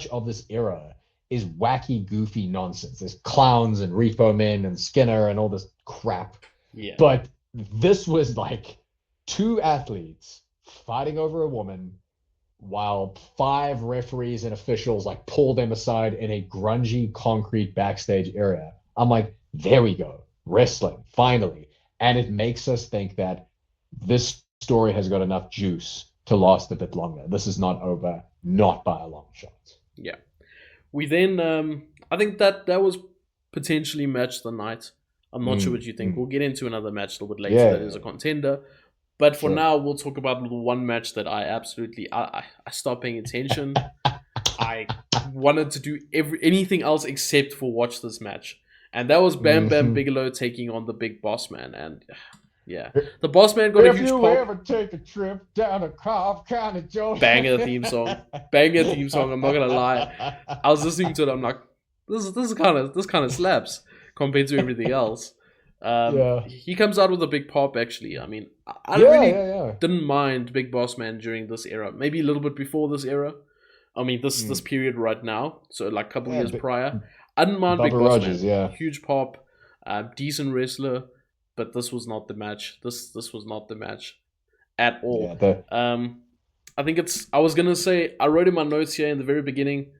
of this era is wacky, goofy nonsense. There's clowns and Repo Men and Skinner and all this crap. Yeah. But this was like two athletes fighting over a woman while 5 referees and officials like pull them aside in a grungy concrete backstage area. I'm like, there we go. Wrestling, finally. And it makes us think that this story has got enough juice to last a bit longer. This is not over, not by a long shot. Yeah. We then, I think that was potentially match of the night. I'm not sure what you think. We'll get into another match a little bit later that is a contender. But for now, we'll talk about the one match that I absolutely, I stopped paying attention. I wanted to do anything else except for watch this match. And that was Bam Bam Bigelow taking on the Big Boss Man. And yeah, the Boss Man got a huge pop. If you ever take a trip down to Cobb County, Georgia. Banger theme song. I'm not gonna lie. I was listening to it. I'm like, this kind of slaps compared to everything else. He comes out with a big pop. Actually, I mean, I didn't mind Big Boss Man during this era. Maybe a little bit before this era. I mean, this period right now. So like a couple years prior, I didn't mind Big Boss Man. Huge pop, decent wrestler. But this was not the match. This was not the match at all. I think I was gonna say, I wrote in my notes here in the very beginning,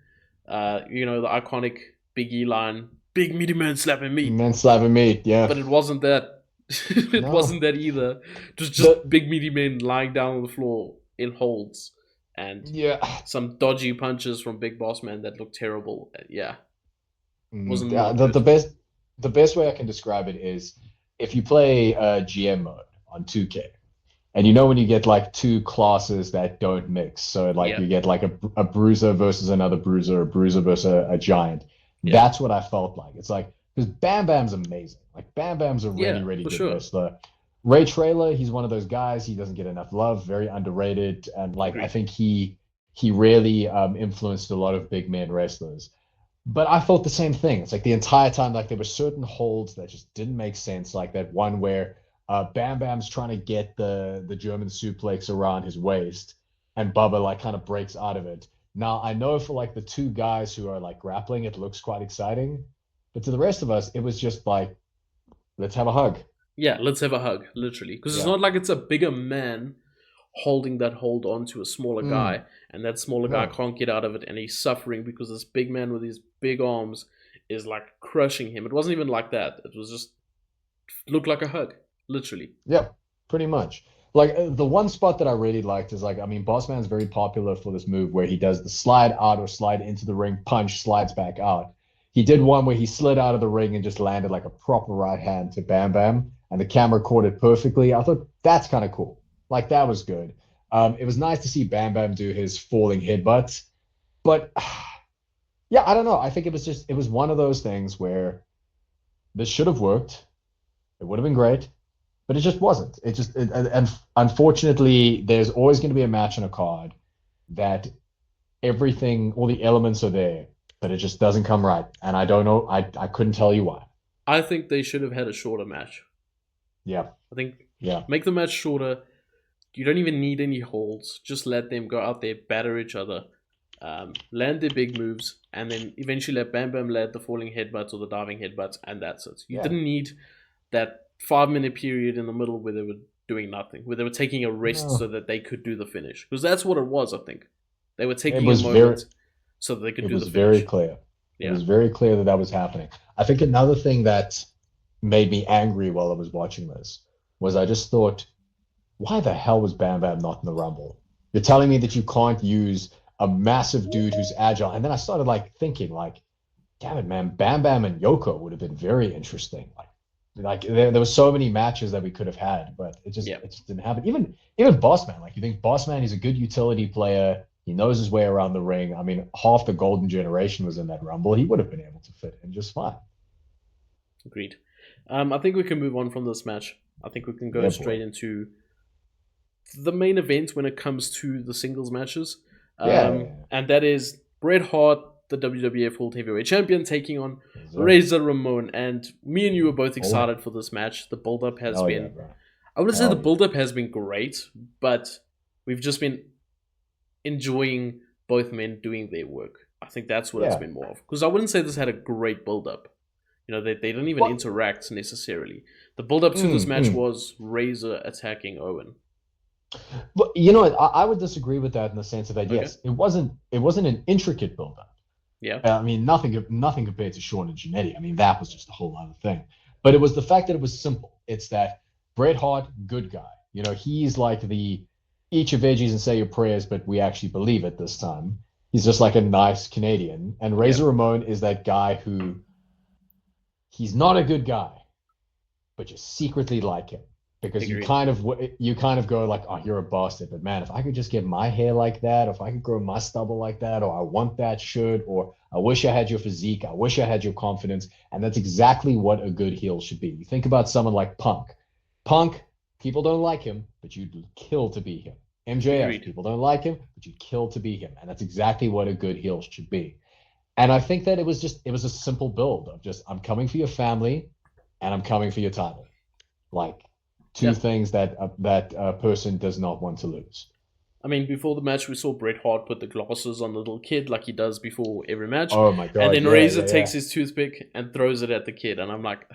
the iconic Big E line, "Big meaty man slapping meat." Man slapping meat, yeah. But it wasn't that. It wasn't that either. It was just big meaty men lying down on the floor in holds, and some dodgy punches from Big Boss Man that looked terrible. Yeah. Wasn't Yeah, not the, good. the best way I can describe it is if you play GM mode on 2K, and you know when you get like two classes that don't mix, so like Yeah, you get like a bruiser versus another bruiser, a bruiser versus a giant. yeah, That's what I felt like. It's like because Bam Bam's amazing. Like Bam Bam's a really yeah, really for good sure. wrestler. Ray Trailer, he's one of those guys. He doesn't get enough love, very underrated, and like I Agreed. think he really influenced a lot of big man wrestlers. But I felt the same thing. It's like the entire time, like there were certain holds that just didn't make sense. Like that one where Bam Bam's trying to get the German suplex around his waist, and Bubba like kind of breaks out of it. Now I know for like the two guys who are like grappling, it looks quite exciting, but to the rest of us, it was just like, let's have a hug. Yeah, let's have a hug, literally, because it's Yeah. not like it's a bigger man holding that hold onto a smaller guy, Mm, and that smaller guy no. can't get out of it, and he's suffering because this big man with his big arms is like crushing him. It wasn't even like that. It was just looked like a hug, literally. Yep, pretty much. Like the one spot that I really liked is like, I mean, Bossman's very popular for this move where he does the slide out or slide into the ring, punch, slides back out. He did one where he slid out of the ring and just landed like a proper right hand to Bam Bam, and the camera caught it perfectly. I thought that's kind of cool. Like that was good. It was nice to see Bam Bam do his falling headbutts, but yeah, I don't know. I think it was one of those things where this should have worked. It would have been great, but it just wasn't. And unfortunately, there's always going to be a match on a card that everything, all the elements are there, but it just doesn't come right. And I don't know. I couldn't tell you why. I think they should have had a shorter match. Yeah, I think yeah, make the match shorter. You don't even need any holds. Just let them go out there, batter each other, land their big moves, and then eventually let Bam Bam land the falling headbutts or the diving headbutts, and that's it. You yeah. didn't need that 5 minute period in the middle where they were doing nothing, where they were taking a rest so No, that they could do the finish. Because that's what it was, I think. They were it taking a was very, moment so that they could it do the was very finish. clear. It Yeah. was very clear that that was happening. I think another thing that made me angry while I was watching this was I just thought, why the hell was Bam Bam not in the Rumble? You're telling me that you can't use a massive dude who's agile. And then I started like thinking, like, damn it, man, Bam Bam and Yoko would have been very interesting. Like there were so many matches that we could have had, but Yeah. it just didn't happen. Even Bossman, like you think Bossman, he's a good utility player. He knows his way around the ring. I mean, half the golden generation was in that Rumble. He would have been able to fit in just fine. Agreed. I think we can move on from this match. I think we can go Yeah, straight boy. into the main event when it comes to the singles matches. Yeah. And that is Bret Hart, the WWF World Heavyweight Champion, taking on Yes, sir. Razor Ramon. And me and you were both Oh, excited for this match. The build up has hell yeah, been, bro. I wouldn't say Hell the yeah. build up has been great, but we've just been enjoying both men doing their work. I think that's what it's Yeah. been more of. Because I wouldn't say this had a great build up. You know, they didn't even What? interact necessarily. The build up to this Mm, match mm. was Razor attacking Owen. But you know what? I would disagree with that in the sense of that Okay. yes, it wasn't an intricate build-up. Yeah. I mean, nothing compared to Shawn and Jannetty. I mean, that was just a whole other thing. But it was the fact that it was simple. It's that Bret Hart, good guy. You know, he's like the eat your veggies and say your prayers, but we actually believe it this time. He's just like a nice Canadian. And Yeah. Razor Ramon is that guy who he's not a good guy, but you secretly like him because Agreed. you kind of go like, oh, you're a bastard, but man, if I could just get my hair like that, or if I could grow my stubble like that, or I want that shirt, or I wish I had your physique, I wish I had your confidence, and that's exactly what a good heel should be. You think about someone like Punk. Punk, people don't like him, but you'd kill to be him. MJF, Agreed. people don't like him, but you'd kill to be him, and that's exactly what a good heel should be. And I think that it was a simple build of just I'm coming for your family, and I'm coming for your title, like two Yeah. things that that a person does not want to lose. I mean, before the match, we saw Bret Hart put the glasses on the little kid like he does before every match. Oh my And god! then Yeah, Razor yeah, takes yeah. his toothpick and throws it at the kid. And I'm like,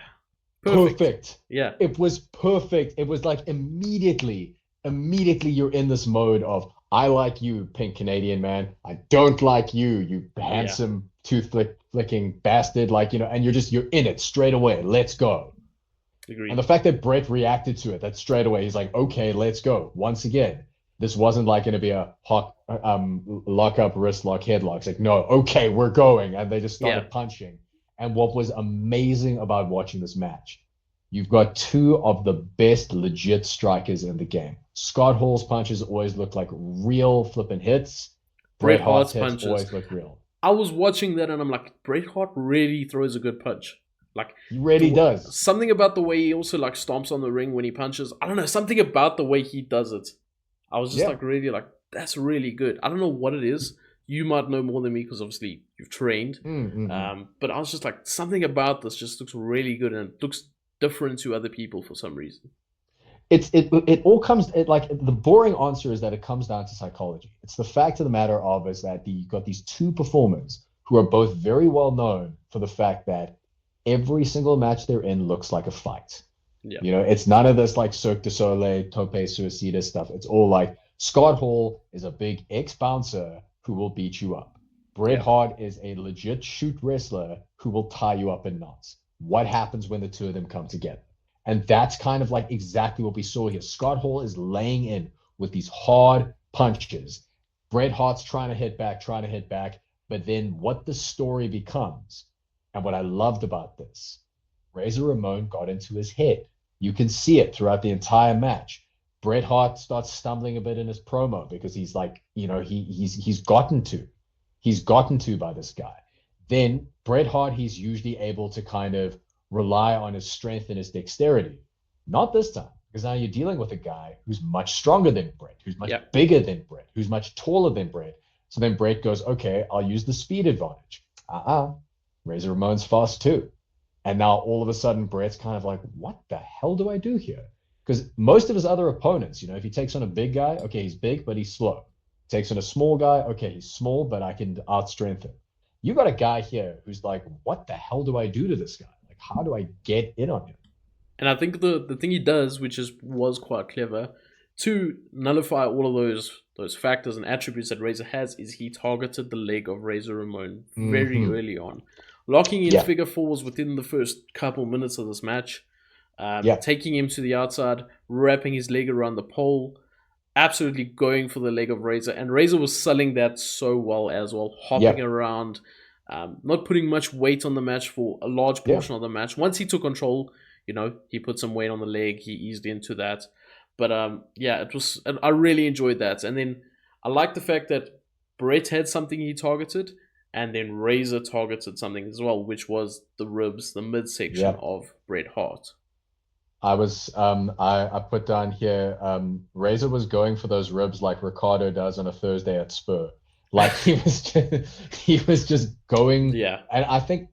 perfect. Perfect. Yeah. It was perfect. It was like immediately you're in this mode of I like you, pink Canadian man. I don't like you, you handsome flicking bastard. Like and you're in it straight away. Let's go. Agreed. And the fact that Brett reacted to it, that straight away, he's like, okay, let's go. Once again, this wasn't like going to be a lock up, wrist lock, headlock. It's like, no, okay, we're going. And they just started Yeah. punching. And what was amazing about watching this match, you've got two of the best legit strikers in the game. Scott Hall's punches always look like real flipping hits. Bret Hart's hits punches always look real. I was watching that and I'm like, Bret Hart really throws a good punch. Like, he really does. Something about the way he also like stomps on the ring when he punches. I don't know, something about the way he does it. I was just like really like, that's really good. I don't know what it is. You might know more than me because obviously you've trained. But I was just like, something about this just looks really good and it looks different to other people for some reason. It all comes like the boring answer is that it comes down to psychology. It's the fact of the matter of is that you've got these two performers who are both very well known for the fact that every single match they're in looks like a fight. Yeah. You know, it's none of this like Cirque du Soleil, Tope Suicida stuff. It's all like Scott Hall is a big ex-bouncer who will beat you up. Bret Hart is a legit shoot wrestler who will tie you up in knots. What happens when the two of them come together? And that's kind of like exactly what we saw here. Scott Hall is laying in with these hard punches. Bret Hart's trying to hit back. But then what the story becomes, and what I loved about this, Razor Ramon got into his head. You can see it throughout the entire match. Bret Hart starts stumbling a bit in his promo because he's like, you know, he's gotten to by this guy. Then Bret Hart, he's usually able to kind of rely on his strength and his dexterity. Not this time, because now you're dealing with a guy who's much stronger than Bret, who's much bigger than Bret, who's much taller than Bret. So then Bret goes, okay, I'll use the speed advantage. Razor Ramon's fast too. And now all of a sudden Bret's kind of like, what the hell do I do here? Because most of his other opponents, you know, if he takes on a big guy, okay, he's big, but he's slow. Takes on a small guy, okay, he's small, but I can outstrength him. You got a guy here who's like, what the hell do I do to this guy? Like, how do I get in on him? And I think the thing he does, which was quite clever, to nullify all of those factors and attributes that Razor has, is he targeted the leg of Razor Ramon very early on. Locking in figure fours within the first couple minutes of this match, taking him to the outside, wrapping his leg around the pole, absolutely going for the leg of Razor. And Razor was selling that so well as well, hopping around, not putting much weight on the match for a large portion of the match. Once he took control, you know, he put some weight on the leg, he eased into that. But I really enjoyed that. And then I like the fact that Bret had something he targeted, and then Razor targeted something as well, which was the ribs, the midsection of Bret Hart. I put down here, Razor was going for those ribs like Ricardo does on a Thursday at Spur. Like he was just going. Yeah. And I think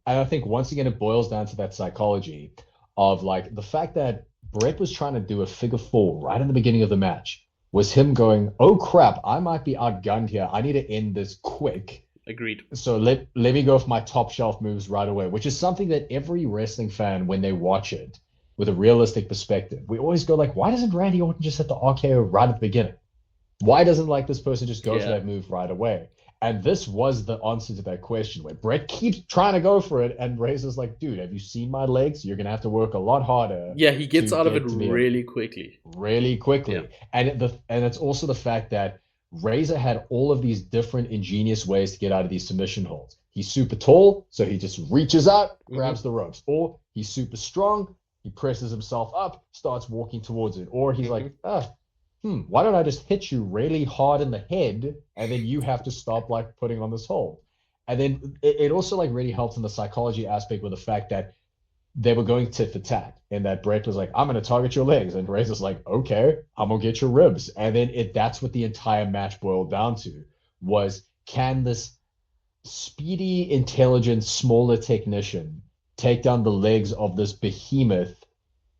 once again it boils down to that psychology of like the fact that Bret was trying to do a figure four right in the beginning of the match was him going, oh crap, I might be outgunned here. I need to end this quick. Agreed. So let me go for my top shelf moves right away, which is something that every wrestling fan, when they watch it with a realistic perspective, we always go like, why doesn't Randy Orton just hit the RKO right at the beginning? Why doesn't like this person just go for that move right away? And this was the answer to that question, where Bret keeps trying to go for it, and Razor's like, dude, have you seen my legs? You're going to have to work a lot harder. Yeah, he gets out of it really quickly. Really quickly. Yeah. And it's also the fact that Razor had all of these different ingenious ways to get out of these submission holds. He's super tall, so he just reaches out, grabs the ropes. Or he's super strong, he presses himself up, starts walking towards it. Or he's like, why don't I just hit you really hard in the head, and then you have to stop like putting on this hold. And then it also like really helps in the psychology aspect with the fact that they were going tit for tat, and that Bret was like, I'm going to target your legs. And Razor's like, okay, I'm going to get your ribs. And then that's what the entire match boiled down to, was can this speedy, intelligent, smaller technician take down the legs of this behemoth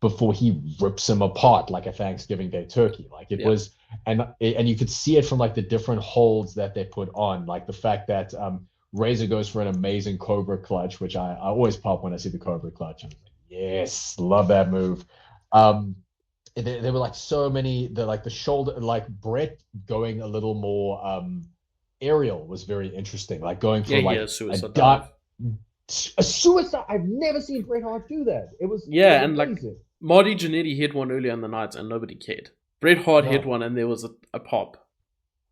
before he rips him apart like a Thanksgiving Day turkey. Like it was, and you could see it from like the different holds that they put on, like the fact that Razor goes for an amazing Cobra clutch, which I always pop when I see the Cobra clutch. I'm like, yes, love that move. There were like so many, the shoulder, like Bret going a little more aerial was very interesting. Like going for a suicide. A suicide. I've never seen Bret Hart do that. It was and like Marty Jannetty hit one earlier in the night and nobody cared. Bret Hart hit one and there was a pop.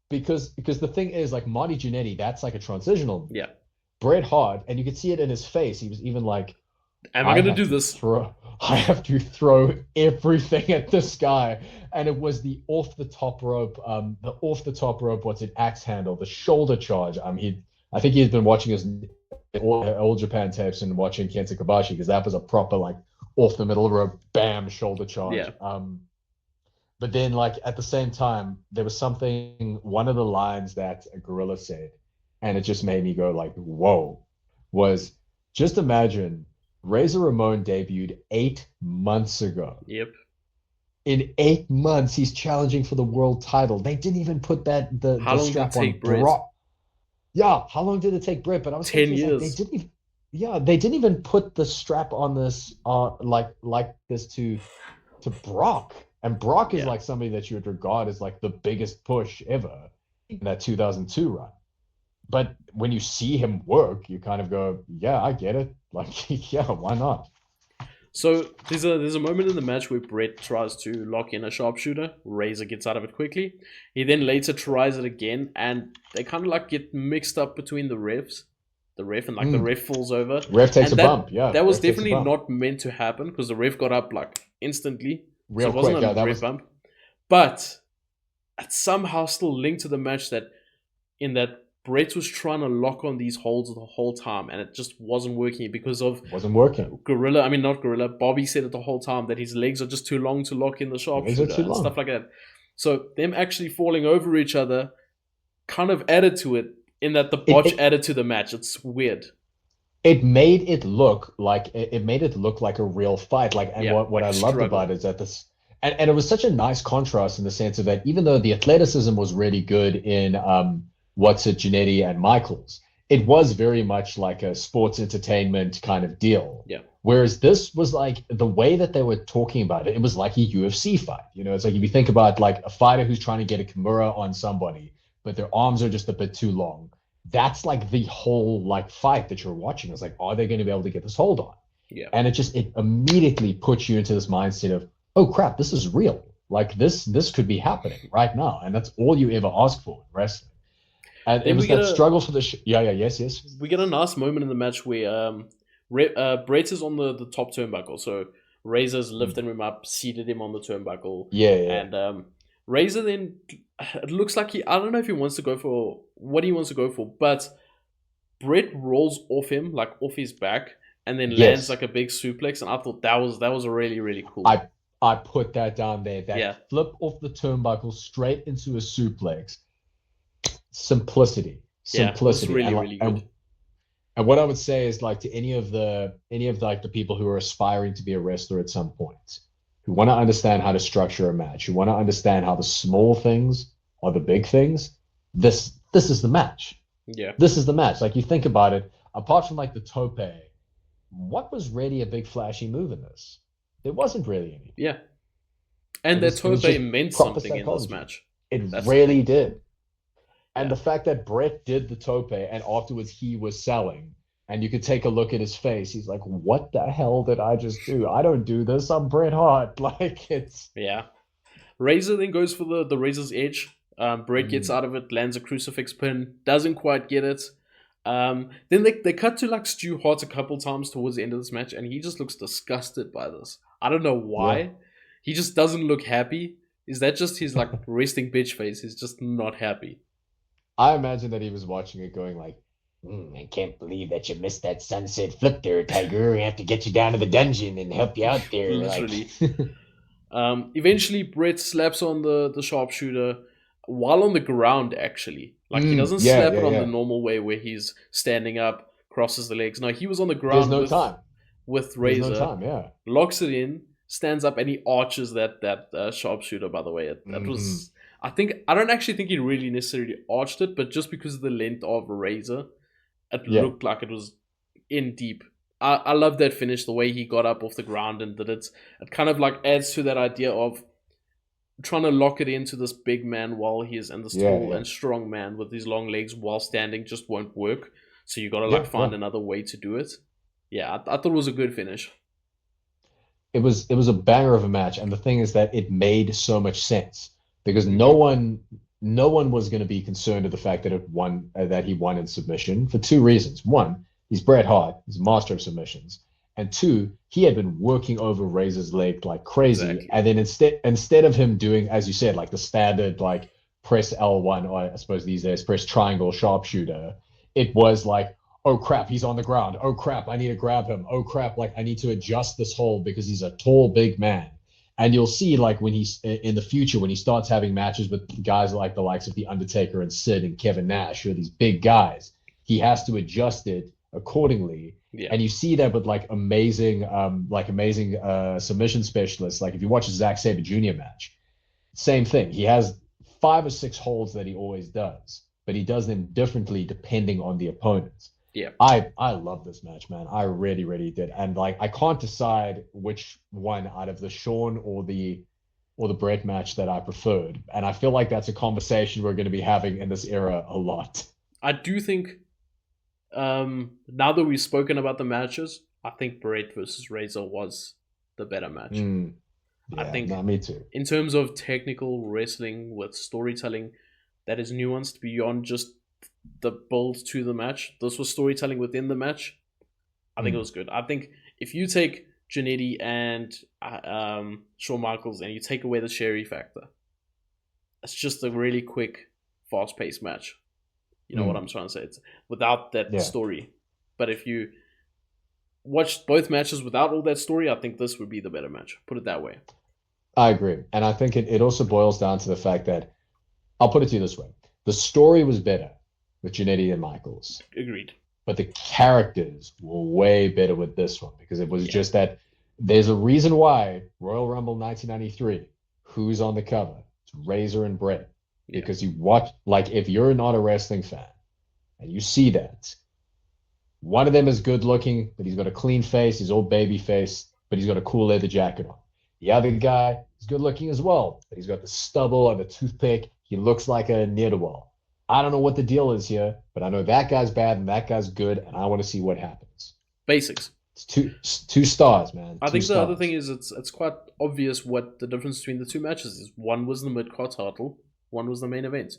Because the thing is, like Marty Jannetty, that's like a transitional move. Yeah. Bret Hart, and you could see it in his face. He was even like, Am I gonna do this? I have to throw everything at this guy. And it was the off the top rope, what's it, axe handle, the shoulder charge. I think he's been watching his old Japan tapes and watching Kenta Kobashi, because that was a proper like off the middle rope, bam, shoulder charge. Yeah. But then like at the same time, there was one of the lines that a gorilla said, and it just made me go like, whoa, was just imagine Razor Ramon debuted 8 months ago. Yep. In 8 months, he's challenging for the world title. They didn't even put the strap on Brock. Yeah, how long did it take Bret? But I was 10 years. They didn't even put the strap on this like this to Brock. And Brock is like somebody that you would regard as like the biggest push ever in that 2002 run. But when you see him work, you kind of go, yeah, I get it. Like, yeah, why not? So there's a moment in the match where Bret tries to lock in a sharpshooter. Razor gets out of it quickly. He then later tries it again, and they kind of like get mixed up between the refs. The ref and the ref falls over. Ref takes a bump, yeah. That was definitely not meant to happen, because the ref got up like instantly. Real so it wasn't quick, a ref bump. But it's somehow still linked to the match that Bret was trying to lock on these holds the whole time, and it just wasn't working because of Bobby said it the whole time that his legs are just too long to lock in the sharpshooter and stuff like that. So them actually falling over each other kind of added to it, in that the botch added to the match. It's weird. It made it look like a real fight. What I loved about it is that and it was such a nice contrast in the sense of that even though the athleticism was really good in Jannetty and Michaels, it was very much like a sports entertainment kind of deal. Yeah. Whereas this was like the way that they were talking about it, it was like a UFC fight. You know, it's like if you think about like a fighter who's trying to get a Kimura on somebody, but their arms are just a bit too long. That's like the whole like fight that you're watching. It's like, are they going to be able to get this hold on? Yeah. And it immediately puts you into this mindset of, oh crap, this is real. Like this could be happening right now. And that's all you ever ask for in wrestling. And it was that struggle for the yes. We get a nice moment in the match where Bret is on the top turnbuckle. So Razor's lifting him up, seated him on the turnbuckle. Yeah. And Razor then, it looks like I don't know if he wants to go for what he wants to go for, but Bret rolls off him, like off his back, and then lands like a big suplex. And I thought that was really, really cool. I put that down there. That flip off the turnbuckle straight into a suplex. Simplicity. Yeah, it's really, really good. And what I would say is like to any of the people who are aspiring to be a wrestler at some point, who want to understand how to structure a match, who want to understand how the small things are the big things, this is the match. Yeah. This is the match. Like you think about it, apart from like the tope, what was really a big flashy move in this? There wasn't really any. Yeah. And that tope meant something in this match. It really did. And the fact that Bret did the tope and afterwards he was selling, and you could take a look at his face. He's like, what the hell did I just do? I don't do this. I'm Bret Hart. Like it's... Yeah. Razor then goes for the Razor's Edge. Bret gets out of it, lands a crucifix pin, doesn't quite get it. Then they cut to like Stu Hart a couple times towards the end of this match, and he just looks disgusted by this. I don't know why. Yeah. He just doesn't look happy. Is that just his like resting bitch face? He's just not happy. I imagine that he was watching it going like, I can't believe that you missed that sunset flip there, Tiger. We have to get you down to the dungeon and help you out there. Literally. Eventually, Bret slaps on the sharpshooter while on the ground, actually. Like, he doesn't slap it on the normal way where he's standing up, crosses the legs. No, he was on the ground with Razor. There's no time, locks it in, stands up, and he arches that sharpshooter, by the way. That was... I don't actually think he really necessarily arched it, but just because of the length of Razor, it looked like it was in deep. I love that finish, the way he got up off the ground and did it. It kind of like adds to that idea of trying to lock it into this big man while he is, and this tall and strong man with his long legs while standing just won't work. So you got to find another way to do it. Yeah, I thought it was a good finish. It was a banger of a match, and the thing is that it made so much sense. Because no one no one was going to be concerned of the fact that he won in submission for two reasons. One, he's Bret Hart, he's a master of submissions, and two, he had been working over Razor's leg like crazy. Exactly. And then instead of him doing, as you said, like the standard like press L1, or I suppose these days press triangle sharpshooter, it was like, oh crap, he's on the ground. Oh crap, I need to grab him. Oh crap, like I need to adjust this hold because he's a tall, big man. And you'll see, like, when he's in the future, when he starts having matches with guys like the likes of The Undertaker and Sid and Kevin Nash, or these big guys, he has to adjust it accordingly. Yeah. And you see that with amazing submission specialists. Like if you watch a Zack Sabre Jr. match, same thing. He has 5 or 6 holds that he always does, but he does them differently depending on the opponent. Yeah. I love this match, man. I really, really did. And like I can't decide which one out of the Shawn or the Bret match that I preferred. And I feel like that's a conversation we're going to be having in this era a lot. I do think now that we've spoken about the matches, I think Bret versus Razor was the better match. Yeah, I think me too. In terms of technical wrestling with storytelling that is nuanced beyond just the build to the match, this was storytelling within the match. I think it was good. I think if you take Jannetty and Shawn Michaels and you take away the Sherry factor, it's just a really quick, fast-paced match. You know what I'm trying to say? It's without that story. But if you watched both matches without all that story, I think this would be the better match. Put it that way. I agree. And I think it also boils down to the fact that, I'll put it to you this way. The story was better with Jannetty and Michaels. Agreed. But the characters were way better with this one, because it was just that there's a reason why Royal Rumble 1993, who's on the cover? It's Razor and Bret. Because you watch, like, if you're not a wrestling fan and you see that, one of them is good looking, but he's got a clean face, he's all baby faced, but he's got a cool leather jacket on. The other guy is good looking as well, but he's got the stubble and the toothpick. He looks like a near-to-well. I don't know what the deal is here, but I know that guy's bad and that guy's good, and I want to see what happens. Basics. It's two stars, man. I think the other thing is it's quite obvious what the difference between the two matches is. One was the mid-card title, one was the main event.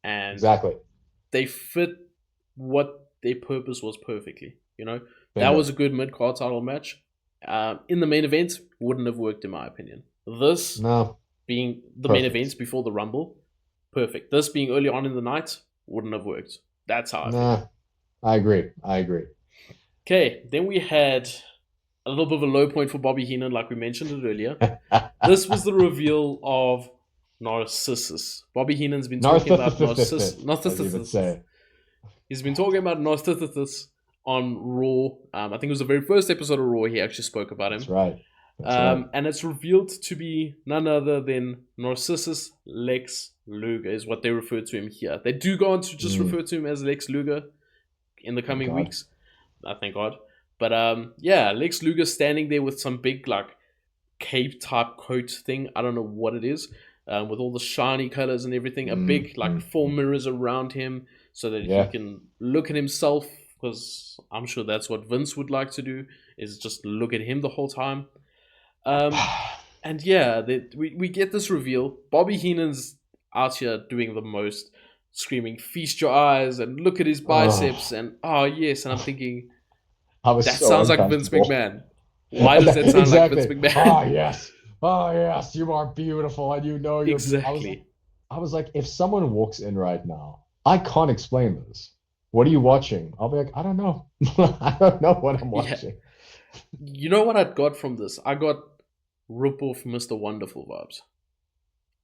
And exactly. They fit what their purpose was perfectly. You know, that was a good mid-card title match. In the main event, wouldn't have worked in my opinion. This being the main event before the Rumble, perfect. This being early on in the night, wouldn't have worked. That's how I feel. I agree. Okay, then we had a little bit of a low point for Bobby Heenan, like we mentioned it earlier. This was the reveal of Narcissus. Bobby Heenan's been talking about Narcissus. He's been talking about Narcissus on Raw. I think it was the very first episode of Raw he actually spoke about him. That's right. And it's revealed to be none other than Narcissus Lex Luger is what they refer to him here. They do go on to just refer to him as Lex Luger in the coming weeks. Thank God. But Lex Luger standing there with some big like cape type coat thing. I don't know what it is. With all the shiny colors and everything. A big like 4 mirrors around him so that he can look at himself, because I'm sure that's what Vince would like to do, is just look at him the whole time. And we get this reveal. Bobby Heenan's out here doing the most, screaming, "Feast your eyes," and look at his biceps, and yes, and I'm thinking, that sounds like Vince McMahon. Why does that sound like Vince McMahon? Oh yes, you are beautiful, and you know you're exactly. I was like, if someone walks in right now, I can't explain this. What are you watching? I'll be like, I don't know. I don't know what I'm watching. You know what I got from this? I got rip-off Mr. Wonderful vibes.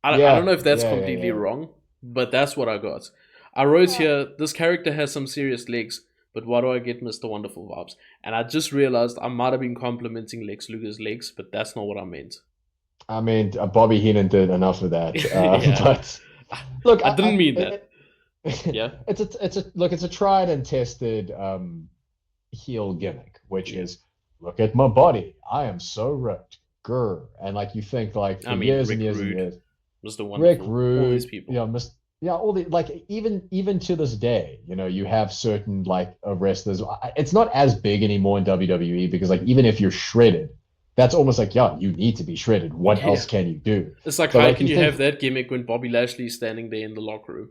I don't know if that's completely wrong, but that's what I got. I wrote here, this character has some serious legs, but why do I get Mr. Wonderful vibes? And I just realized I might have been complimenting Lex Luger's legs, but that's not what I meant. I mean, Bobby Heenan did enough of that. But look, I didn't mean that. Yeah, it's a tried and tested heel gimmick, which is, look at my body, I am so ripped, grr, and like you think like for years and years and years, Mr. Wonderful, Rick Rude, all these people, all the like even to this day, you have certain like wrestlers. It's not as big anymore in WWE because like even if you're shredded, that's almost like, yeah, you need to be shredded. What else can you do? It's like, But how like, can you think, have that gimmick when Bobby Lashley is standing there in the locker room?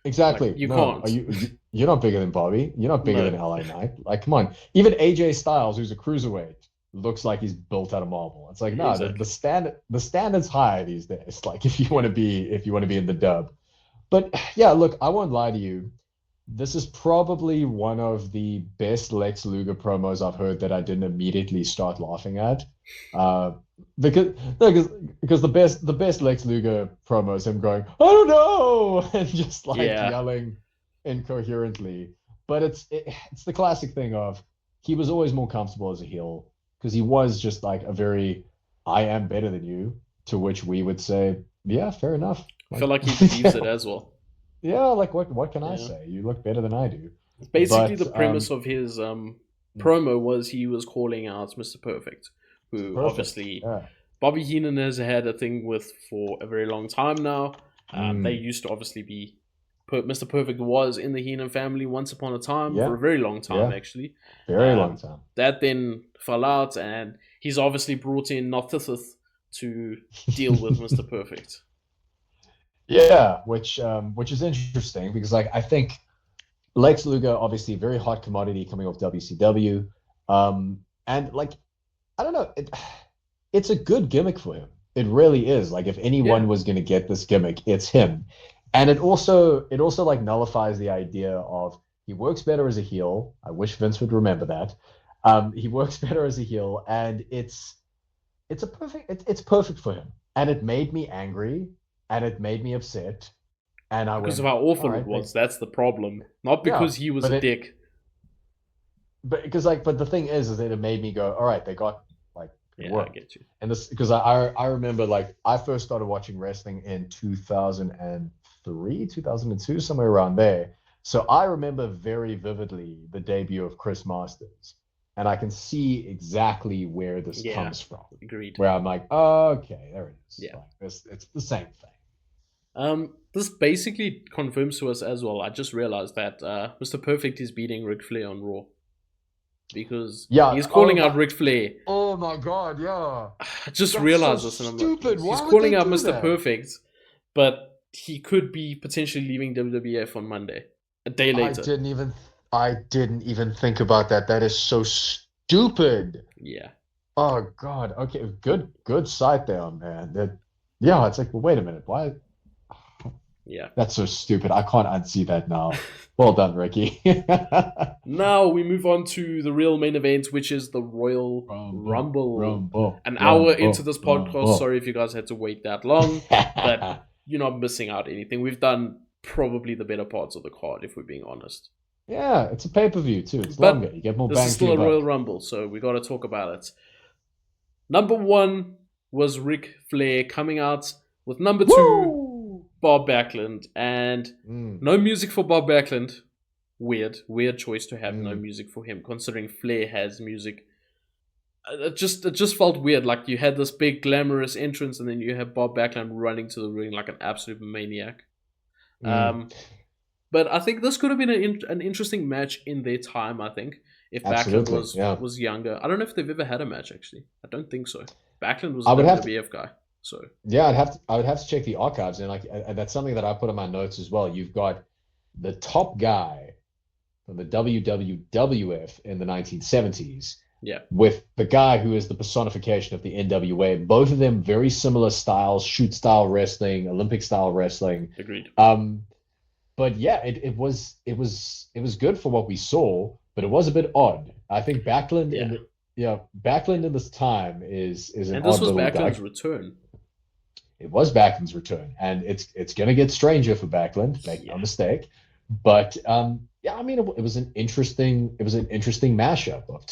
exactly. Like, you No, can't. you're not bigger than Bobby. You're not bigger than LA Knight. Like, come on. Even AJ Styles, who's a cruiserweight, looks like he's built out of marble. It's like, no, Exactly. the standard's high these days. Like, if you want to be in the dub. But yeah, look, I won't lie to you. This is probably one of the best Lex Luger promos I've heard that I didn't immediately start laughing at. Uh, because no, because the best Lex Luger promo is him going, I don't know, and just like yelling incoherently. But it's the classic thing of he was always more comfortable as a heel because he was just like a very I am better than you, to which we would say, yeah, fair enough. I feel like he believes it as well. Yeah, like what can I say? You look better than I do. Basically, the premise of his promo was he was calling out Mr. Perfect, who obviously Bobby Heenan has had a thing with for a very long time now. They used to obviously be Mr. Perfect was in the Heenan family once upon a time for a very long time, actually. Very long time. That then fell out, and he's obviously brought in Nothithith to deal with Mr. Perfect. Yeah, which is interesting because like I think Lex Luger obviously very hot commodity coming off WCW, and like I don't know, it's a good gimmick for him. It really is. Like if anyone was going to get this gimmick, it's him. And it also like nullifies the idea of he works better as a heel. I wish Vince would remember that. He works better as a heel, and it's perfect for him. And it made me angry, and it made me upset. And I because of how awful it was. That's the problem. Not because he was a dick. But because but the thing is that it made me go, all right, they got it worked. I get you. And this because I remember like I first started watching wrestling in 2003, 2002, somewhere around there. So I remember very vividly the debut of Chris Masters. And I can see exactly where this comes from. Agreed. Where I'm like, oh, okay, there it is. Yeah. It's the same thing. This basically confirms to us as well. I just realized that Mr. Perfect is beating Ric Flair on Raw. Because he's calling out Ric Flair. Oh my god, yeah. I just realized this, and I'm stupid. He's calling out Mr. Perfect, but he could be potentially leaving WWF on Monday, a day later. I didn't even think about that. That is so stupid. Yeah. Oh god. Okay, good sight there, man. It's like, well, wait a minute, why? Yeah. That's so stupid. I can't unsee that now. Well done, Ricky. Now we move on to the real main event, which is the Royal Rumble. An hour into this podcast. Sorry if you guys had to wait that long, but you're not missing out anything. We've done probably the better parts of the card, if we're being honest. Yeah, it's a pay-per-view too. It's longer. You get more bang for your buck. This is still a Royal Rumble, so we got to talk about it. Number 1 was Ric Flair coming out with number 2. Bob Backlund, and no music for Bob Backlund. Weird choice to have no music for him, considering Flair has music. It just felt weird. Like you had this big glamorous entrance, and then you have Bob Backlund running to the ring like an absolute maniac. But I think this could have been an interesting match in their time. I think if Backlund was younger, I don't know if they've ever had a match actually. I don't think so. Backlund was a WWF guy. So yeah, I would have to check the archives, and that's something that I put in my notes as well. You've got the top guy from the WWF in the 1970s, with the guy who is the personification of the NWA. Both of them very similar styles, shoot style wrestling, Olympic style wrestling. Agreed. But yeah, it was good for what we saw, but it was a bit odd. I think Backlund Backlund in this time is an and odd this was little Backlund's guy. return. It was Backlund's return, and it's going to get stranger for Backlund. Make no mistake. But I mean, it was an interesting mashup of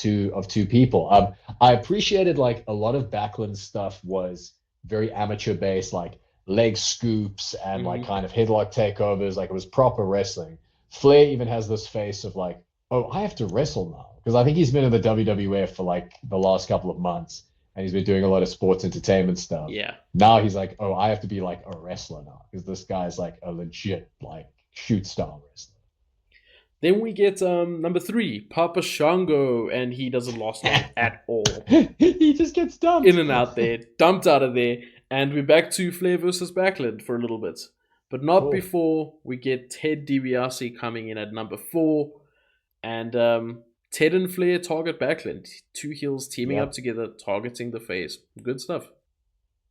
two people. I appreciated like a lot of Backlund's stuff was very amateur based, like leg scoops and like kind of headlock takeovers. Like it was proper wrestling. Flair even has this face of like, oh, I have to wrestle now, because I think he's been in the WWF for like the last couple of months. And he's been doing a lot of sports entertainment stuff. Yeah. Now he's like, oh, I have to be like a wrestler now, because this guy's like a legit like shoot style wrestler. Then we get number 3, Papa Shango, and he doesn't last long at all. He just gets dumped. In and out there, dumped out of there, and we're back to Flair versus Backlund for a little bit. But not before we get Ted DiBiase coming in at number 4, and Ted and Flair target Backlund. 2 heels teaming up together, targeting the face. Good stuff.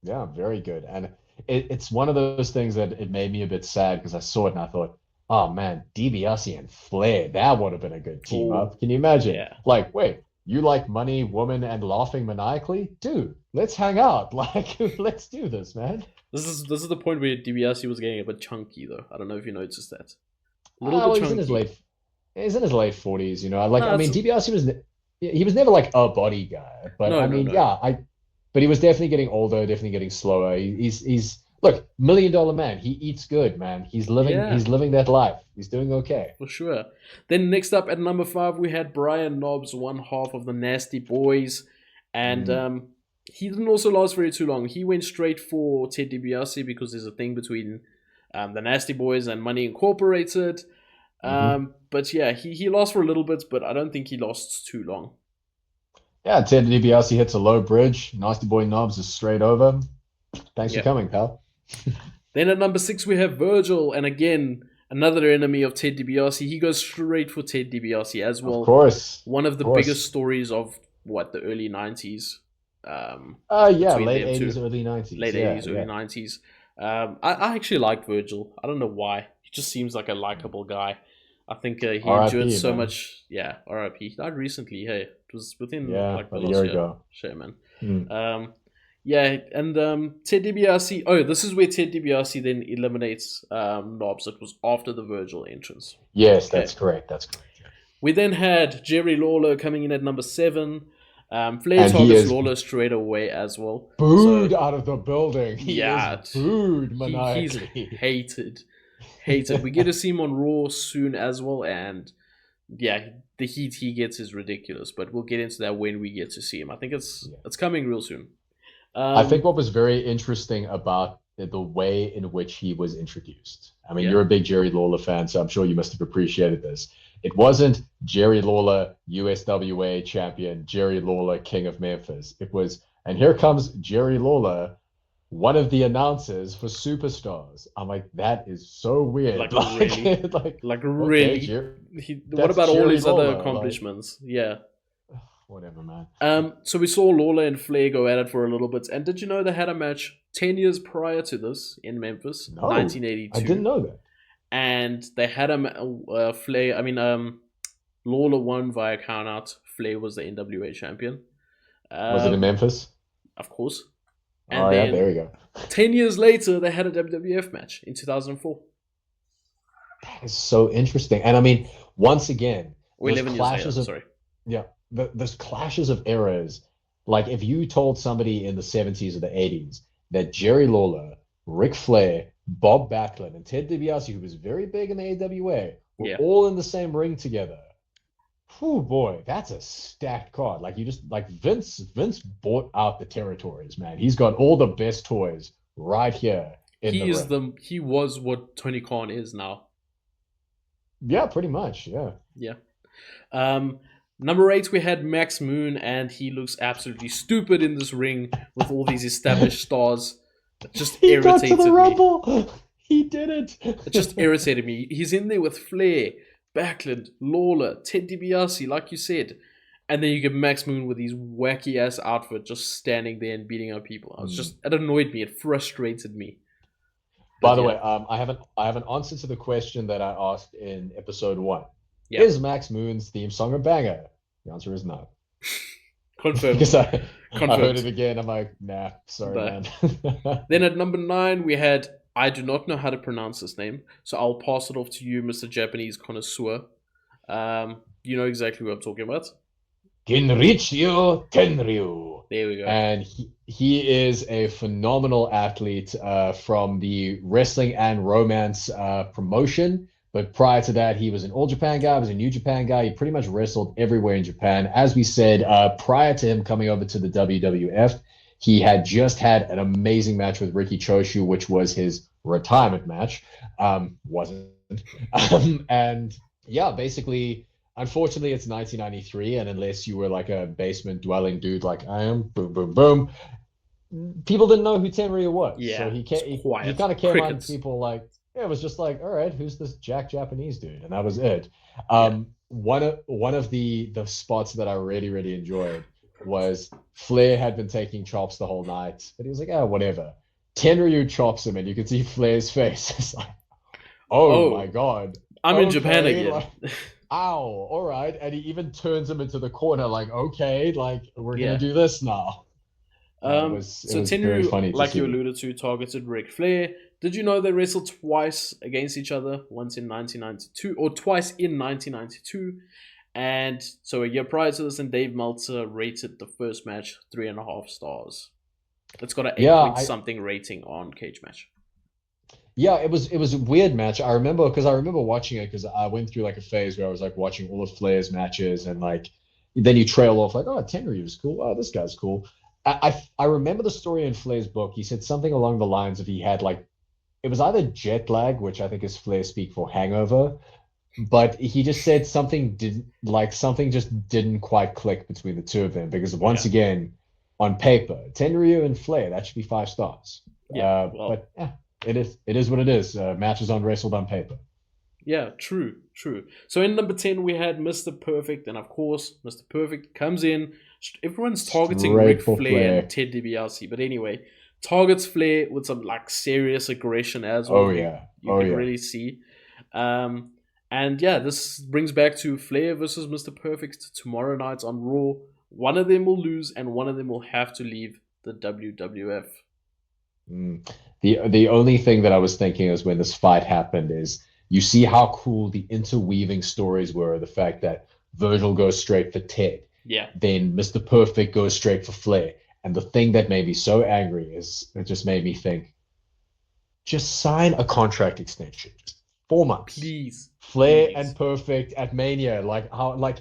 Yeah, very good. And it's one of those things that it made me a bit sad because I saw it and I thought, oh man, DiBiase and Flair, that would have been a good team up. Can you imagine? Yeah. Like, wait, you like money, woman, and laughing maniacally? Dude, let's hang out. Like, let's do this, man. This is the point where DiBiase was getting a bit chunky, though. I don't know if you noticed that. A little bit chunky. He's in his late 40s, you know. Like, I mean, DiBiase was never like a body guy, but but he was definitely getting older, definitely getting slower. He's look, $1 million man. He eats good, man. He's living that life. He's doing okay. For sure. Then next up at number 5, we had Brian Knobbs, one half of the Nasty Boys. And he didn't also last very too long. He went straight for Ted DiBiase because there's a thing between the Nasty Boys and Money Incorporated. But yeah, he lost for a little bit, but I don't think he lost too long. Yeah, Ted DiBiase hits a low bridge. Nasty Boy Knobbs is straight over. Thanks for coming, pal. Then at number 6, we have Virgil, and again, another enemy of Ted DiBiase. He goes straight for Ted DiBiase as well. Of course. One of the biggest stories of, the early 90s. Late 80s, early 90s. Late 80s, early 90s. I actually liked Virgil. I don't know why. He just seems like a likable guy. I think he endured so much. Yeah, R.I.P. He died recently. Hey, it was within a year ago. Shit, man. And Ted DiBiase. Oh, this is where Ted DiBiase then eliminates Knobbs. It was after the Virgil entrance. Yes, that's correct. That's correct. Yeah. We then had Jerry Lawler coming in at number 7. Flair targets Lawler straight away as well. Booed out of the building. He is booed He's maniacally. hated. We get to see him on Raw soon as well, and the heat he gets is ridiculous. But we'll get into that when we get to see him. I think it's coming real soon. I think what was very interesting about the way in which he was introduced. I mean, you're a big Jerry Lawler fan, so I'm sure you must have appreciated this. It wasn't Jerry Lawler, USWA champion, Jerry Lawler, King of Memphis. It was, and here comes Jerry Lawler, one of the announcers for Superstars. I'm like, that is so weird. Really? What about all his other accomplishments? Whatever, man. So we saw Lawler and Flair go at it for a little bit. And did you know they had a match 10 years prior to this in Memphis, 1982? I didn't know that. And they had Lawler won via countout. Flair was the NWA champion. Was it in Memphis? Of course. And there you go. 10 years later, they had a WWF match in 2004. That is so interesting. And I mean, once again, 11 years later, sorry. Yeah. Those clashes of eras, like if you told somebody in the 70s or the 80s that Jerry Lawler, Ric Flair, Bob Backlund, and Ted DiBiase, who was very big in the AWA, were all in the same ring together. Oh boy, that's a stacked card. Like Vince Bought out the territories, man. He's got all the best toys right here in the ring. He was what Tony Khan is now. Yeah, pretty much. Yeah. Number 8, we had Max Moon, and he looks absolutely stupid in this ring with all these established stars. It just irritated got to the me. Rumble. He did it. It just irritated me. He's in there with Flair, Backlund, Lawler, Ted DiBiase, like you said. And then you get Max Moon with his wacky ass outfit just standing there and beating up people. It annoyed me. It frustrated me. By the way, I have an answer to the question that I asked in episode 1. Is Max Moon's theme song a banger? The answer is no. Confirmed. Because I heard it again. I'm like, nah, sorry, man. Then at number 9, we had, I do not know how to pronounce this name, so I'll pass it off to you, Mr. Japanese connoisseur. You know exactly what I'm talking about. Kinrichio Tenryu. There we go. And he is a phenomenal athlete from the wrestling and romance promotion. But prior to that, he was an All Japan guy, was a New Japan guy. He pretty much wrestled everywhere in Japan. As we said, prior to him coming over to the WWF, he had just had an amazing match with Riki Choshu, which was his retirement match. Wasn't. And yeah, basically, unfortunately, it's 1993, and unless you were like a basement dwelling dude like I am, boom, boom, boom, people didn't know who Tenryu was. So Yeah, he it's he quiet. kind of came on Crickets. people like, yeah, it was just like, all right, who's this Jack Japanese dude? And that was it. Yeah. One of the spots that I really, really enjoyed was Flair had been taking chops the whole night, but he was like, oh, whatever. Tenryu chops him, and you can see Flair's face. It's like, oh my Oh, God. I'm in Japan Okay, again. like, ow, all right. And he even turns him into the corner, like, okay, like we're gonna Yeah. do this now. It So was very Tenryu, funny to like you see. alluded to, targeted Ric Flair. Did you know they wrestled twice against each other? Once in 1992, or twice in 1992. And so a year prior to this, and Dave Meltzer rated the first match 3.5 stars. It's got an 8 Yeah, point I something rating on Cage Match. yeah, it was a weird match. I remember watching it because I went through like a phase where I was like watching all of Flair's matches and like then you trail off like, oh, Tenryu was cool. Oh, this guy's cool. I remember the story in Flair's book. He said something along the lines of he had like it was either jet lag, which I think is Flair speak for hangover, but he just said something just didn't quite click between the two of them because once Yeah. again, on paper, Tenryu and Flair, that should be 5 stars. Yeah. Well, But it is what it is. Matches on wrestled on paper. yeah, true, true. So in number 10, we had Mr. Perfect, and of course, Mr. Perfect comes in. Everyone's targeting Ric Straight for Flair and Flair. Ted DiBiase, but anyway, targets Flair with some like serious aggression as Oh well. yeah. You Oh could yeah. really see. Um, and yeah, this brings back to Flair versus Mr. Perfect tomorrow night on Raw. One of them will lose, and one of them will have to leave the WWF. Mm. The only thing that I was thinking is when this fight happened is you see how cool the interweaving stories were. The fact that Virgil goes straight for Ted, Yeah, then Mr. Perfect goes straight for Flair. And the thing that made me so angry is it just made me think, just sign a contract extension. Just 4 months. please, Flair and please. Perfect at Mania. Like how like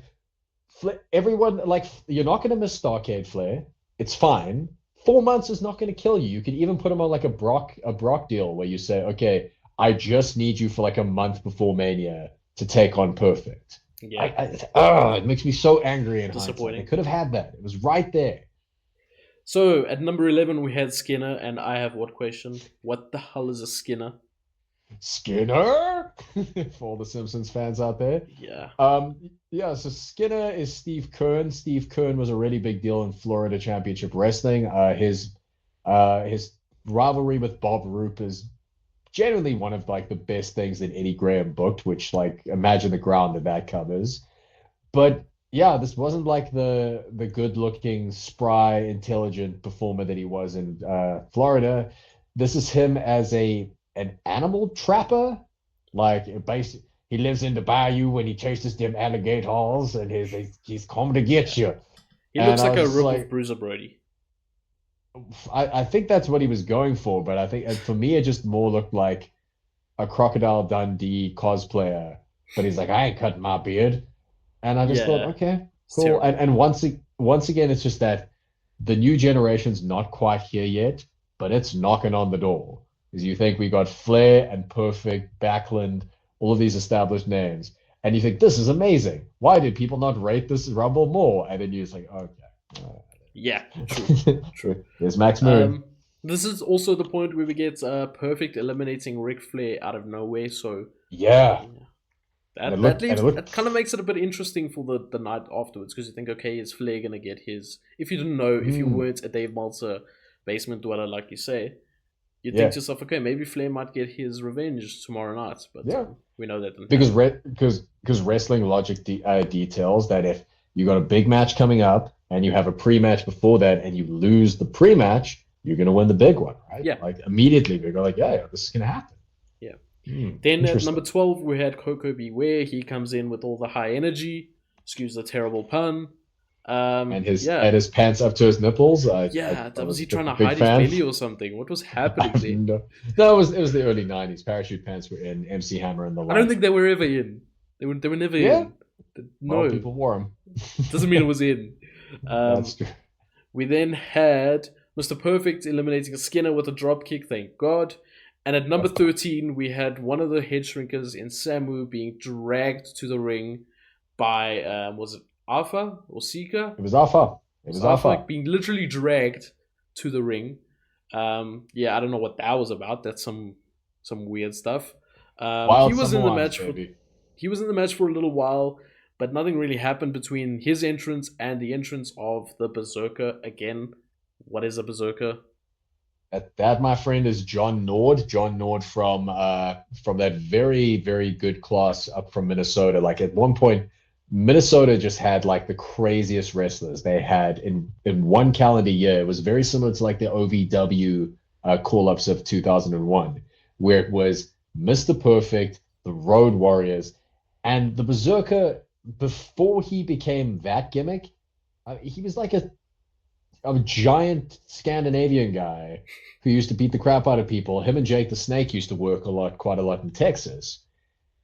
everyone like you're not gonna miss Starcade Flair. It's fine. 4 months is not gonna kill you. You can even put him on like a Brock deal where you say, okay, I just need you for like a month before Mania to take on Perfect. Yeah, It makes me so angry in hindsight. They disappointing. could have had that. It was right there. So at number 11, we had Skinner, and I have what question? What the hell is a Skinner? Skinner for all the Simpsons fans out there. Yeah, Yeah, so Skinner is Steve Keirn. Steve Keirn was a really big deal in Florida Championship Wrestling. His rivalry with Bob Roop is generally one of like the best things that Eddie Graham booked, which like imagine the ground that covers. But yeah, this wasn't like the good-looking, spry, intelligent performer that he was in Florida. This is him as a an animal trapper. Like basically, he lives in the bayou when he chases them alligators, and he's coming to yeah. get you. He And looks I like was a just rip of like, Bruiser Brody. I think that's what he was going for, but I think for me it just more looked like a Crocodile Dundee cosplayer. But he's like, I ain't cutting my beard. And I just thought, Yeah, okay, it's cool. terrible. And once again, it's just that the new generation's not quite here yet, but it's knocking on the door. Because you think we got Flair and Perfect, Backlund, all of these established names, and you think this is amazing. Why did people not rate this Rumble more? And then you're just like, Yeah, true, okay, true. here's Max Moon. Um, this is also the point where we get Perfect eliminating Ric Flair out of nowhere. So Yeah, yeah, and that it that kind of makes it a bit interesting for the night afterwards because you think, okay, is Flair gonna get his? If you didn't know, if you mm, weren't a Dave Meltzer basement dweller like you say, you'd think yeah, to yourself, okay, maybe Flair might get his revenge tomorrow night. But yeah. we know that didn't Because happen. wrestling logic details that if you got a big match coming up and you have a pre-match before that and you lose the pre-match, you're gonna win the big one, right? Yeah, Like immediately we go like, yeah, this is gonna happen. yeah. Hmm, Then at number interesting. 12, we had Coco Beware. He comes in with all the high energy. Excuse the terrible pun. And Yeah. his pants up to his nipples. Yeah, I was was he a trying to big hide his fan. belly or something? What was I happening have there? no, it was the early '90s. Parachute pants were in, MC Hammer and the I don't like. think they were ever in. They were never Yeah, in. well, No, people wore them. doesn't mean it was in. That's Um, true. we then had Mr. Perfect eliminating Skinner with a drop kick, thank God. And at number 13, we had one of the head shrinkers in Samu being dragged to the ring by, was it Alpha or Seeker? It was Alpha. It was Alpha. Being literally dragged to the ring. Yeah, I don't know what that was about. That's some weird stuff. He was in the match he was in the match for a little while, but nothing really happened between his entrance and the entrance of the Berserker. Again, what is a Berserker? That, my friend, is John Nord. John Nord from that very, very good class up from Minnesota. Like at one point, Minnesota just had like the craziest wrestlers. They had in one calendar year. It was very similar to like the OVW call-ups of 2001, where it was Mr. Perfect, the Road Warriors, and the Berserker. Before he became that gimmick, he was like a giant Scandinavian guy who used to beat the crap out of people. Him and Jake the Snake used to work quite a lot in Texas.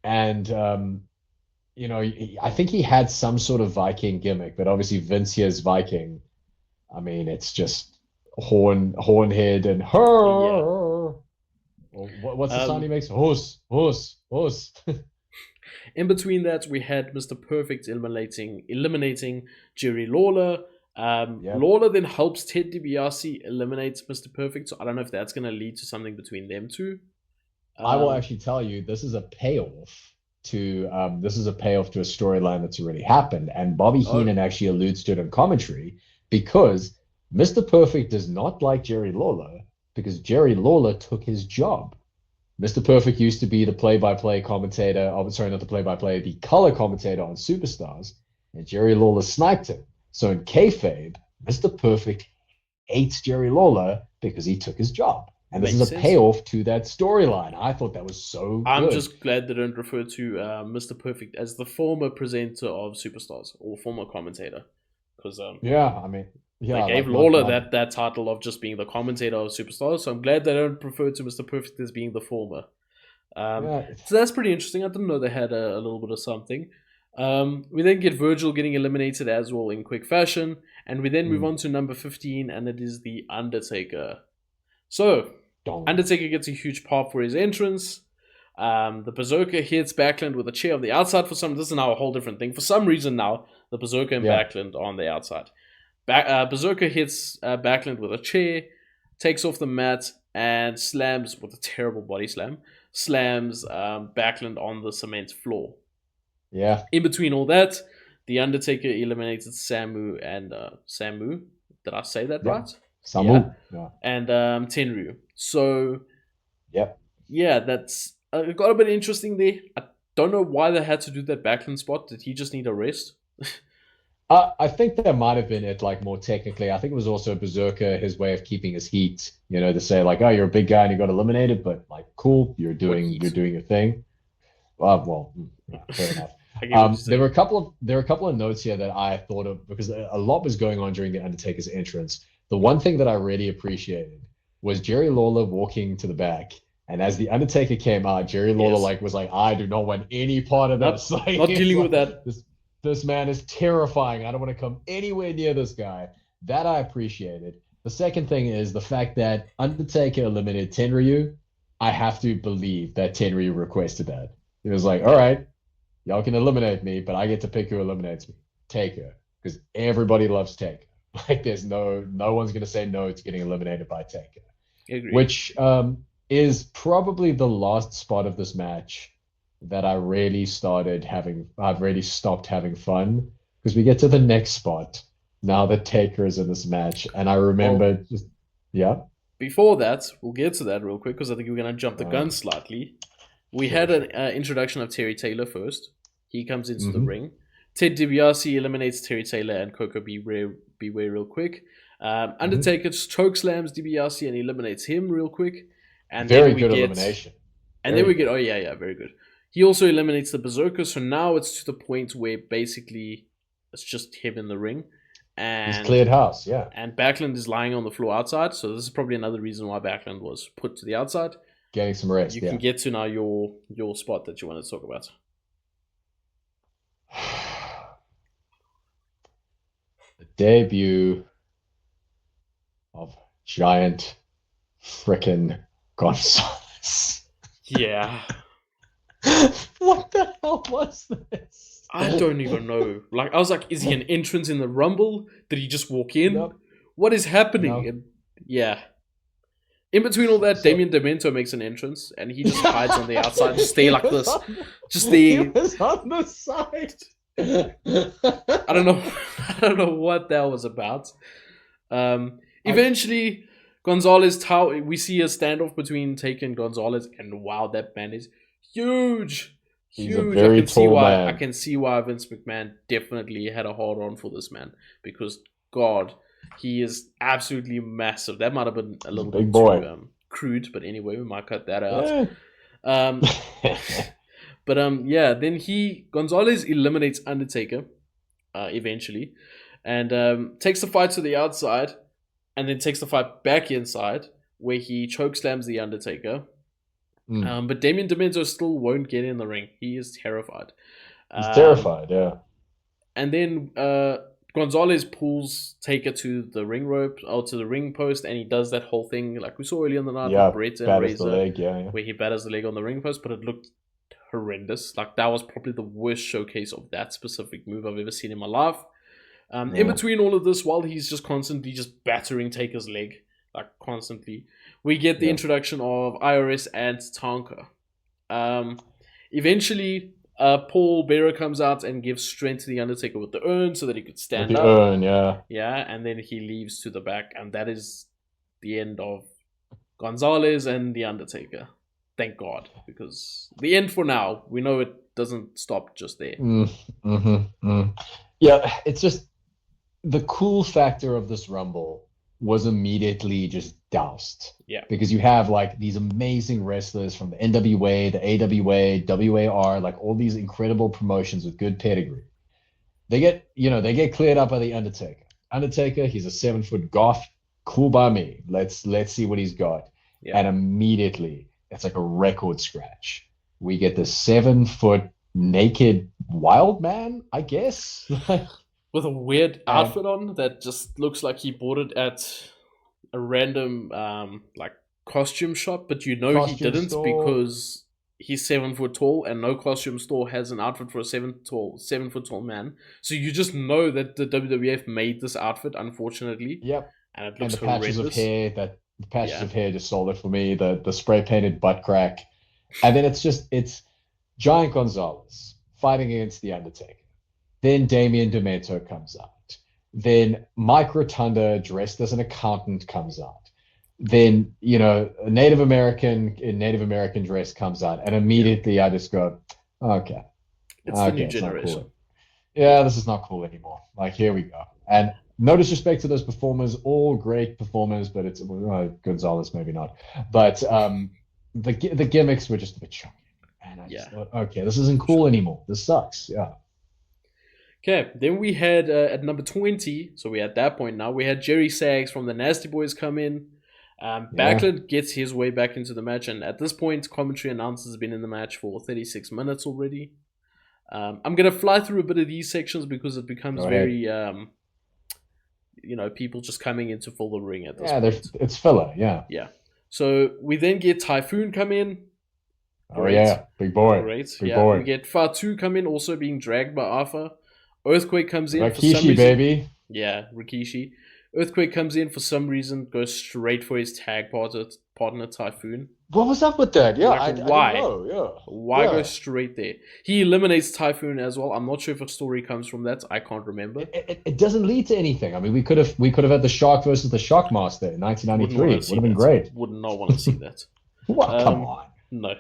And, I think he had some sort of Viking gimmick, but obviously Vince here's Viking. I mean, it's just hornhead and her. Yeah. What's the sound he makes? Horse. In between that, we had Mr. Perfect eliminating Jerry Lawler. Lawler then helps Ted DiBiase eliminate Mr. Perfect, so I don't know if that's going to lead to something between them two. I will actually tell you, this is a payoff to a storyline that's already happened, and Bobby Heenan actually alludes to it in commentary, because Mr. Perfect does not like Jerry Lawler because Jerry Lawler took his job. Mr. Perfect used to be the play-by-play commentator, the color commentator on Superstars, and Jerry Lawler sniped him. So in kayfabe, Mr. Perfect hates Jerry Lawler because he took his job. And this is a payoff to that storyline. I thought that was so good. I'm just glad they don't refer to Mr. Perfect as the former presenter of Superstars or former commentator. Because they gave Lawler that title of just being the commentator of Superstars. So I'm glad they don't refer to Mr. Perfect as being the former. So that's pretty interesting. I didn't know they had a little bit of something. We then get Virgil getting eliminated as well in quick fashion, and we then move on to number 15, and it is The Undertaker. So, Undertaker gets a huge pop for his entrance. The Berserker hits Backlund with a chair on the outside this is now a whole different thing. For some reason now, the Berserker and Backlund are on the outside. Berserker hits Backlund with a chair, takes off the mat, and slams, with a terrible body slam, Backlund on the cement floor. Yeah. In between all that, The Undertaker eliminated Samu and Samu. Did I say that right? Samu. Yeah. And Tenryu. So, yeah, that's got a bit interesting there. I don't know why they had to do that Backlund spot. Did he just need a rest? I think that might have been it, like more technically. I think it was also Berserker, his way of keeping his heat, to say like, oh, you're a big guy and you got eliminated, but like, cool, you're doing your thing. Fair enough. There were a couple of notes here that I thought of, because a lot was going on during the Undertaker's entrance. The one thing that I really appreciated was Jerry Lawler walking to the back, and as the Undertaker came out, Jerry Lawler was like, I do not want any part of this. Not dealing with that. This man is terrifying. I don't want to come anywhere near this guy. That I appreciated. The second thing is the fact that Undertaker eliminated Tenryu. I have to believe that Tenryu requested that. He was like, all right, y'all can eliminate me, but I get to pick who eliminates me. Taker. Because everybody loves Taker. Like, there's no one's going to say no to getting eliminated by Taker. Agreed. Which is probably the last spot of this match that I've really stopped having fun, because we get to the next spot now that Taker is in this match, and I remember Before that, we'll get to that real quick, because I think we're going to jump the gun slightly. We had an introduction of Terry Taylor first. He comes into the ring. Ted DiBiase eliminates Terry Taylor and Coco Beware real quick. Undertaker choke slams DiBiase and eliminates him real quick. And very good elimination. And then we get very good. He also eliminates the Berserker, so now it's to the point where basically it's just him in the ring. And he's cleared house, yeah. And Backlund is lying on the floor outside, so this is probably another reason why Backlund was put to the outside. Getting some rest. You can get to now your spot that you want to talk about. The debut of giant frickin' Gonzalez. Yeah. What the hell was this? I don't even know. Like, I was like, is he an entrance in the Rumble? Did he just walk in? Nope. What is happening? No. And yeah. In between all that, Damien Demento makes an entrance, and he just hides on the outside, just stay like this. Just He stay. was on the side. I don't know. I don't know what that was about. Eventually, Gonzalez, we see a standoff between Taker and Gonzalez, and wow, that man is huge. He's a Huge. very I can see tall why. man. I can see why Vince McMahon definitely had a hard on for this man, because God, he is absolutely massive. That might have been a little big bit boy. too crude, but anyway, we might cut that out. Yeah. Yeah, then Gonzalez eliminates Undertaker eventually, and takes the fight to the outside, and then takes the fight back inside, where he chokeslams the Undertaker. But Damien Demento still won't get in the ring. He is terrified. He's terrified, yeah. And then Gonzalez pulls Taker to the ring rope, or to the ring post, and he does that whole thing like we saw earlier in the night with Brett and batters the Razor, leg, yeah. where he batters the leg on the ring post, but it looked horrendous. Like, that was probably the worst showcase of that specific move I've ever seen in my life. In between all of this, while he's just constantly just battering Taker's leg, like constantly, we get the introduction of IRS and Tonka. Eventually, Paul Bearer comes out and gives strength to the Undertaker with the urn so that he could stand with the up. urn, yeah. Yeah, and then he leaves to the back, and that is the end of Gonzalez and the Undertaker. Thank God, because the end for now. We know it doesn't stop just there. Yeah, it's just the cool factor of this Rumble was immediately just doused. Yeah. Because you have like these amazing wrestlers from the NWA, the AWA, WAR, like all these incredible promotions with good pedigree. They get cleared up by the Undertaker. Undertaker, he's a 7-foot goth. Cool by me. Let's see what he's got. Yeah. And immediately, it's like a record scratch. We get the 7-foot naked wild man, I guess. With a weird outfit on that just looks like he bought it at a random like costume shop, but he didn't store. Because he's 7 foot tall and no costume store has an outfit for a 7 foot tall man. So you just know that the WWF made this outfit, unfortunately. Yep. And it looks and the horrendous. Patches of hair just sold it for me. The spray painted butt crack. And then it's Giant Gonzalez fighting against the Undertaker. Then Damien Demento comes out. Then Mike Rotunda, dressed as an accountant, comes out. Then, a Native American in Native American dress comes out. And immediately I just go, okay. It's the new generation. Cool. Yeah, this is not cool anymore. Like, here we go. And no disrespect to those performers, all great performers, but it's Gonzalez, maybe not. But the gimmicks were just a bit shocking. And I just thought, okay, this isn't cool anymore. This sucks. Yeah. Okay, then we had at number 20, so we at that point now, we had Jerry Saggs from the Nasty Boys come in. Backlund gets his way back into the match, and at this point, commentary announcers have been in the match for 36 minutes already. I'm going to fly through a bit of these sections because it becomes very, people just coming in to fill the ring at this point. It's filler, yeah. Yeah. So we then get Typhoon come in. Great. Big boy. Great. Big boy. We get Fatu come in, also being dragged by Arthur. Earthquake comes in Rikishi, for some reason. Baby. Yeah, Rikishi. Earthquake comes in for some reason, goes straight for his tag partner Typhoon. What was up with that? Yeah, like, why? I don't know. Yeah. Why go straight there? He eliminates Typhoon as well. I'm not sure if a story comes from that. I can't remember. It doesn't lead to anything. I mean, we could have had the Shark versus the Shockmaster in 1993. Would have been great. Would not want to see that. What? Come on. No.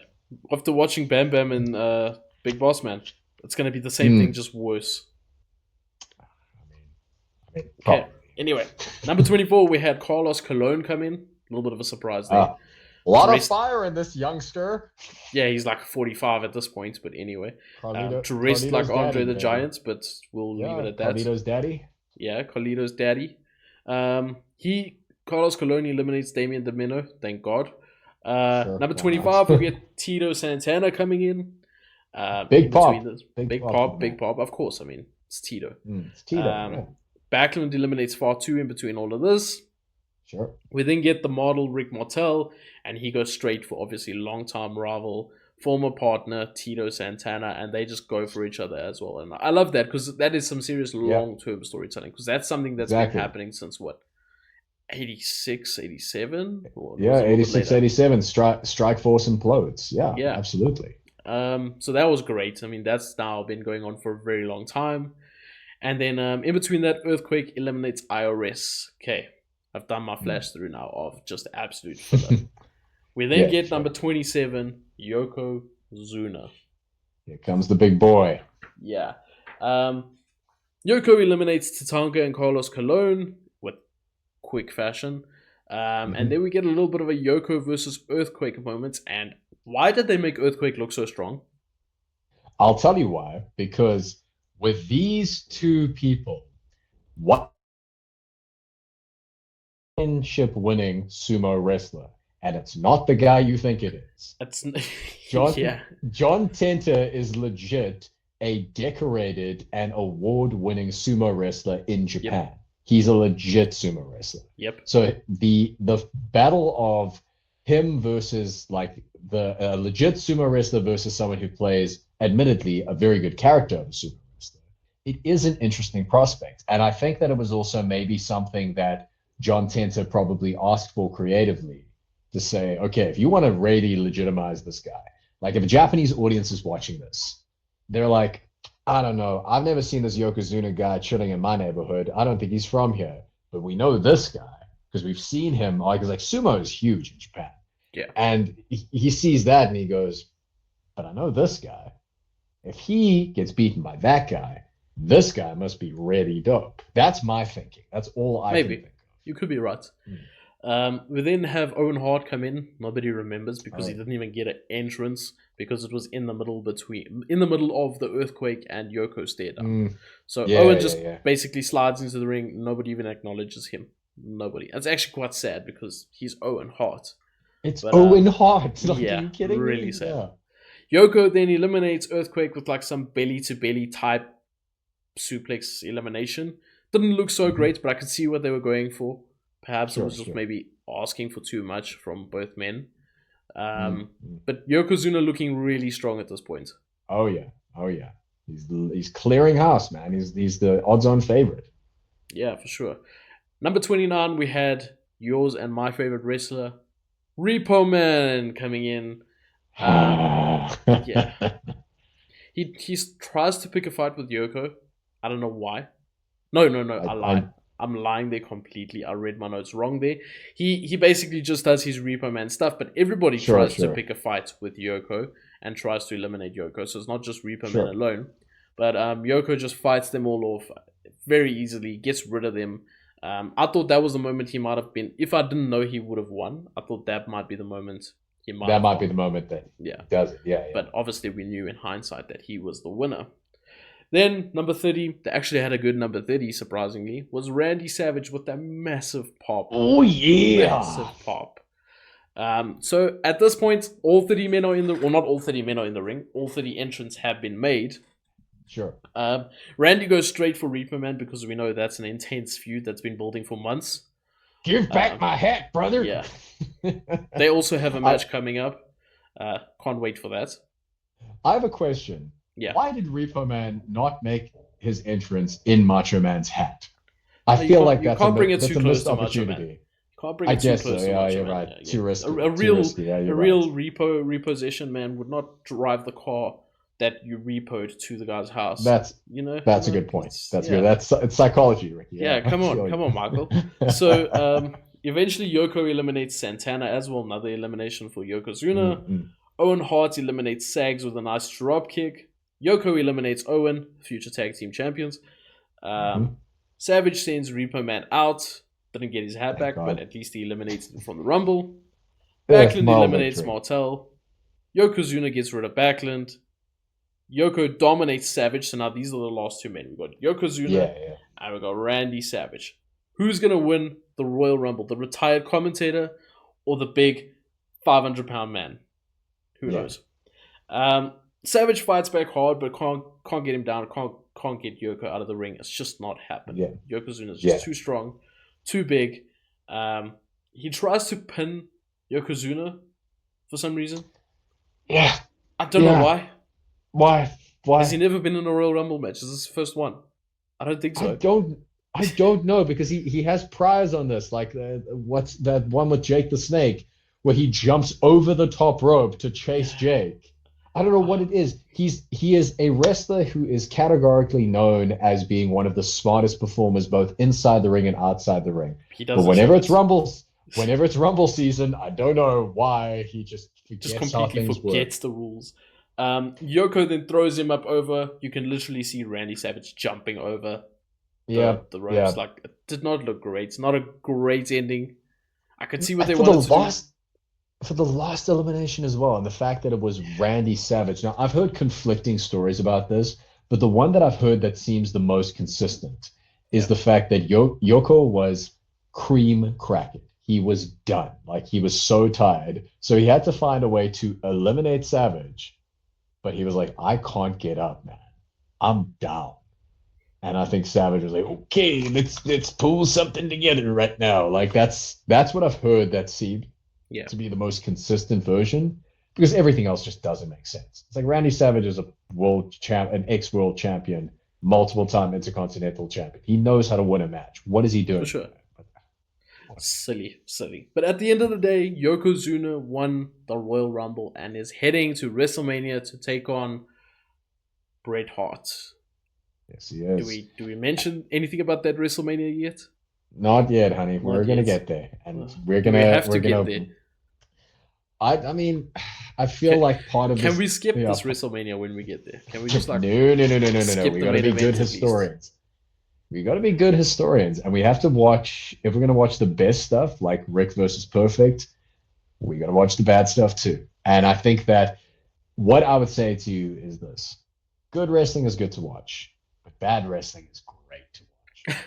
After watching Bam Bam and Big Boss Man, it's going to be the same thing, just worse. Okay. Anyway, number 24, we had Carlos Colon come in. A little bit of a surprise there. A lot of fire in this youngster. Yeah, he's like 45 at this point, but anyway. Dressed like Andre the Giant, but we'll leave it at that. Carlito's daddy. Yeah, Carlito's daddy. Carlos Colon eliminates Damien Demento, thank God. Number 25, we get Tito Santana coming in. Big Pop. Big Pop, of course. I mean, it's Tito. It's Tito. Backlund eliminates Fatu in between all of this. Sure. We then get the model Rick Martel, and he goes straight for obviously long-time rival, former partner Tito Santana, and they just go for each other as well. And I love that because that is some serious long-term storytelling, because that's something that's been happening since what, 86, 87? Yeah, 86, 87. Strike Force implodes. Yeah, absolutely. So that was great. I mean, that's now been going on for a very long time. And then in between that, Earthquake eliminates IRS. Okay, I've done my flash through now of just absolute filler. We then get number 27, Yokozuna. Here comes the big boy. Yeah. Yoko eliminates Tatanka and Carlos Colon with quick fashion. And then we get a little bit of a Yoko versus Earthquake moment. And why did they make Earthquake look so strong? I'll tell you why. Because with these two people, what championship winning sumo wrestler, and it's not the guy you think it is. It's John Tenta is legit a decorated and award-winning sumo wrestler in Japan. Yep. He's a legit sumo wrestler. Yep. So the battle of him versus like the legit sumo wrestler versus someone who plays, admittedly, a very good character of a sumo wrestler, it is an interesting prospect. And I think that it was also maybe something that John Tenta probably asked for creatively, to say, okay, if you want to really legitimize this guy, like if a Japanese audience is watching this, they're like, I don't know, I've never seen this Yokozuna guy chilling in my neighborhood. I don't think he's from here, but we know this guy because we've seen him. Because like sumo is huge in Japan. Yeah. And he sees that and he goes, but I know this guy. If he gets beaten by that guy, this guy must be really dope. That's my thinking. That's all I think of. You could be right. We then have Owen Hart come in. Nobody remembers because he didn't even get an entrance because it was in the middle of the Earthquake and Yoko stare down. So Owen just basically slides into the ring. Nobody even acknowledges him. Nobody. It's actually quite sad because he's Owen Hart. Owen Hart. Like, yeah, are you kidding really me? sad. Yeah. Yoko then eliminates Earthquake with like some belly-to-belly type suplex elimination. Didn't look so great, but I could see what they were going for. Perhaps it was just maybe asking for too much from both men. But Yokozuna looking really strong at this point. Oh yeah. He's clearing house, man. He's the odds-on favorite. Yeah, for sure. Number 29, we had yours and my favorite wrestler, Repo Man, coming in. Yeah. He tries to pick a fight with Yoko. I don't know why. No, I lied. I'm lying there completely. I read my notes wrong there. He basically just does his Repo Man stuff, but everybody tries to pick a fight with Yoko and tries to eliminate Yoko. So it's not just Repo Man alone. But Yoko just fights them all off very easily, gets rid of them. I thought that was the moment he might have been. If I didn't know he would have won, I thought that might be the moment he might. That might be the moment that he does it. Yeah. But obviously, we knew in hindsight that he was the winner. Then, number 30, they actually had a good number 30, surprisingly, was Randy Savage with that massive pop. Oh, yeah! Massive pop. So, at this point, all 30 men are in the... Well, not all 30 men are in the ring. All 30 entrants have been made. Sure. Randy goes straight for Reaper Man because we know that's an intense feud that's been building for months. Give back my hat, brother! Yeah. They also have a match coming up. Can't wait for that. I have a question. Yeah. Why did Repo Man not make his entrance in Macho Man's hat? I feel like that's a missed opportunity. Can't bring it too close to Macho Man. You're right. Yeah. Too risky. A real repossession man would not drive the car that you repoed to the guy's house. That's a good point. That's good. It's psychology, Ricky. Yeah, come on, Michael. So eventually Yoko eliminates Santana as well. Another elimination for Yokozuna. Owen Hart eliminates Sags with a nice drop kick. Yoko eliminates Owen, future tag team champions. Savage sends Repo Man out. Didn't get his hat back, but at least he eliminates him from the Rumble. Backlund eliminates Martel. Yokozuna gets rid of Backlund. Yoko dominates Savage, so now these are the last two men. We've got Yokozuna and we've got Randy Savage. Who's going to win the Royal Rumble? The retired commentator or the big 500-pound man? Who knows? Savage fights back hard, but can't get him down. Can't get Yoko out of the ring. It's just not happening. Yokozuna is just too strong, too big. He tries to pin Yokozuna for some reason. Yeah. I don't know why. Why? Has he never been in a Royal Rumble match? Is this the first one? I don't think so. I don't know, because he has priors on this, like what's that one with Jake the Snake, where he jumps over the top rope to chase Jake. I don't know what it is. He is a wrestler who is categorically known as being one of the smartest performers both inside the ring and outside the ring. But whenever it's Rumble season, I don't know why he just completely forgets the rules. Yoko then throws him up over. You can literally see Randy Savage jumping over the ropes. Yeah. Like, it did not look great. It's not a great ending. I could see what they wanted to do. For the last elimination as well, and the fact that it was Randy Savage. Now, I've heard conflicting stories about this, but the one that I've heard that seems the most consistent is the fact that Yoko was cream cracking. He was done. Like, he was so tired. So he had to find a way to eliminate Savage. But he was like, I can't get up, man. I'm down. And I think Savage was like, okay, let's pull something together right now. Like, that's what I've heard that seemed to be the most consistent version, because everything else just doesn't make sense. It's like Randy Savage is an ex-world champion, multiple-time Intercontinental champion. He knows how to win a match. What is he doing? For sure. Silly. But at the end of the day, Yokozuna won the Royal Rumble and is heading to WrestleMania to take on Bret Hart. Yes, he is. Do we mention anything about that WrestleMania yet? Not yet, honey. We're gonna get there, and we're gonna get there. I mean, I feel like part of can we skip this WrestleMania when we get there? Can we just like no. We gotta be good historians. We got to be good historians, and we have to watch, if we're going to watch the best stuff, like Rick versus Perfect, we got to watch the bad stuff too. And I think that what I would say to you is this: good wrestling is good to watch, but bad wrestling is great to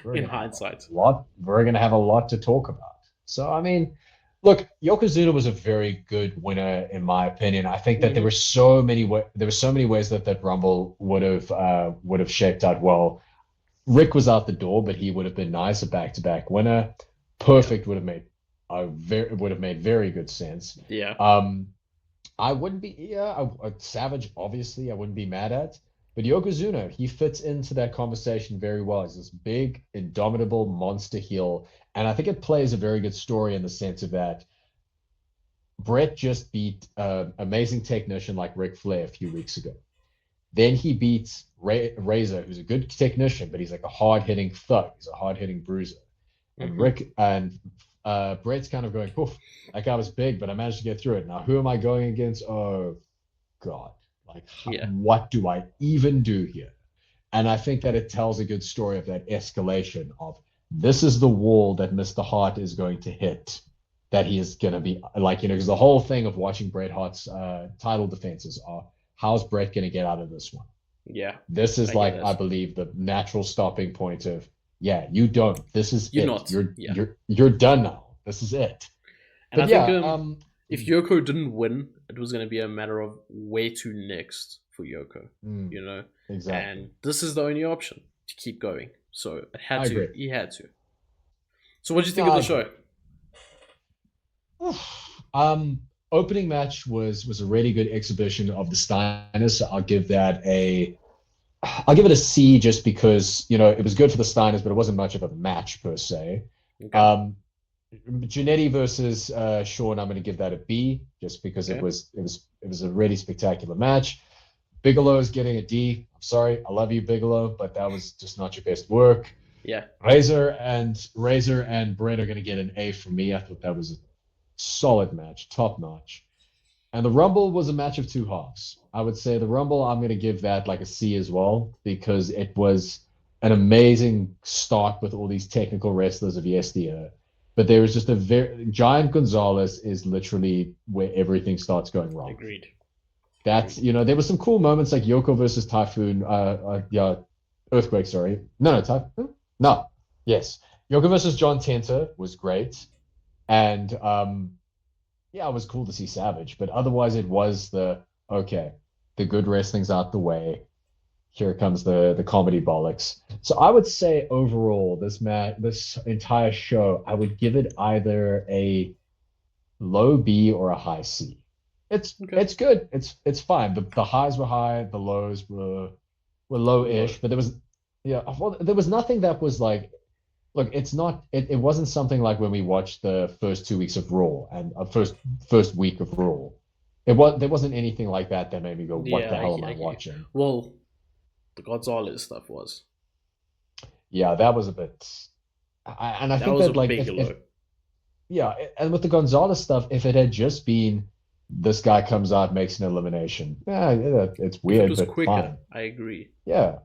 watch. In hindsight. We're going to have a lot to talk about. So, I mean, look, Yokozuna was a very good winner, in my opinion. I think that there were so many ways that Rumble would have shaped out well. Rick was out the door, but he would have been nice, a back-to-back winner. Perfect would have made very good sense. Yeah. I wouldn't be Savage, obviously, I wouldn't be mad at. But Yokozuna, he fits into that conversation very well. He's this big, indomitable monster heel. And I think it plays a very good story in the sense of that Bret just beat an amazing technician like Ric Flair a few weeks ago. Then he beats Razor, who's a good technician, but he's like a hard-hitting thug. He's a hard-hitting bruiser. And Bret's kind of going, poof, that guy was big, but I managed to get through it. Now, who am I going against? Oh, God. Like, what do I even do here? And I think that it tells a good story of that escalation of, this is the wall that Mr. Hart is going to hit, that he is going to be, like, because the whole thing of watching Bret Hart's title defenses are, how's Bret going to get out of this one? Yeah. This is I believe, the natural stopping point of, you don't. This is you're done now. This is it. And but I think if Yoko didn't win, it was going to be a matter of where to next for Yoko. You know? Exactly. And this is the only option to keep going. So it had to. Agree. He had to. So what did you think of the show? Opening match was a really good exhibition of the Steiners. So I'll give it a C, just because, it was good for the Steiners, but it wasn't much of a match per se. Okay. Jannetty versus Shawn, I'm going to give that a B, just because it was a really spectacular match. Bigelow's getting a D. I'm sorry, I love you, Bigelow, but that was just not your best work. Yeah. Razor and Bret are going to get an A from me. I thought that was a solid match, top notch. And the Rumble was a match of two halves. I would say the Rumble, I'm going to give that like a C as well, because it was an amazing start with all these technical wrestlers of yesteryear. But there was just Giant Gonzalez is literally where everything starts going wrong. Agreed. That's, there were some cool moments like Yoko versus Typhoon, Earthquake, sorry. No, Typhoon? No. Yes. Yoko versus John Tenta was great. And, it was cool to see Savage, but otherwise it was the good wrestling's out the way. here comes the comedy bollocks. So I would say overall, this entire show, I would give it either a low B or a high C. It's good. It's fine. The highs were high, the lows were low-ish, but there was nothing that was like, look, it wasn't something like when we watched the first 2 weeks of Raw and first week of Raw. There wasn't anything like that made me go, what the hell am I watching? Well, the Gonzalez stuff was. Yeah, that was a bit. I think was that like and with the Gonzalez stuff, if it had just been this guy comes out, makes an elimination, it's weird, it was but quicker, fine. I agree. Yeah,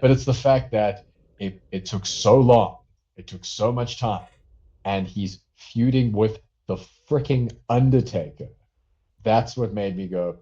but it's the fact that it took so long, it took so much time, and he's feuding with the freaking Undertaker. That's what made me go,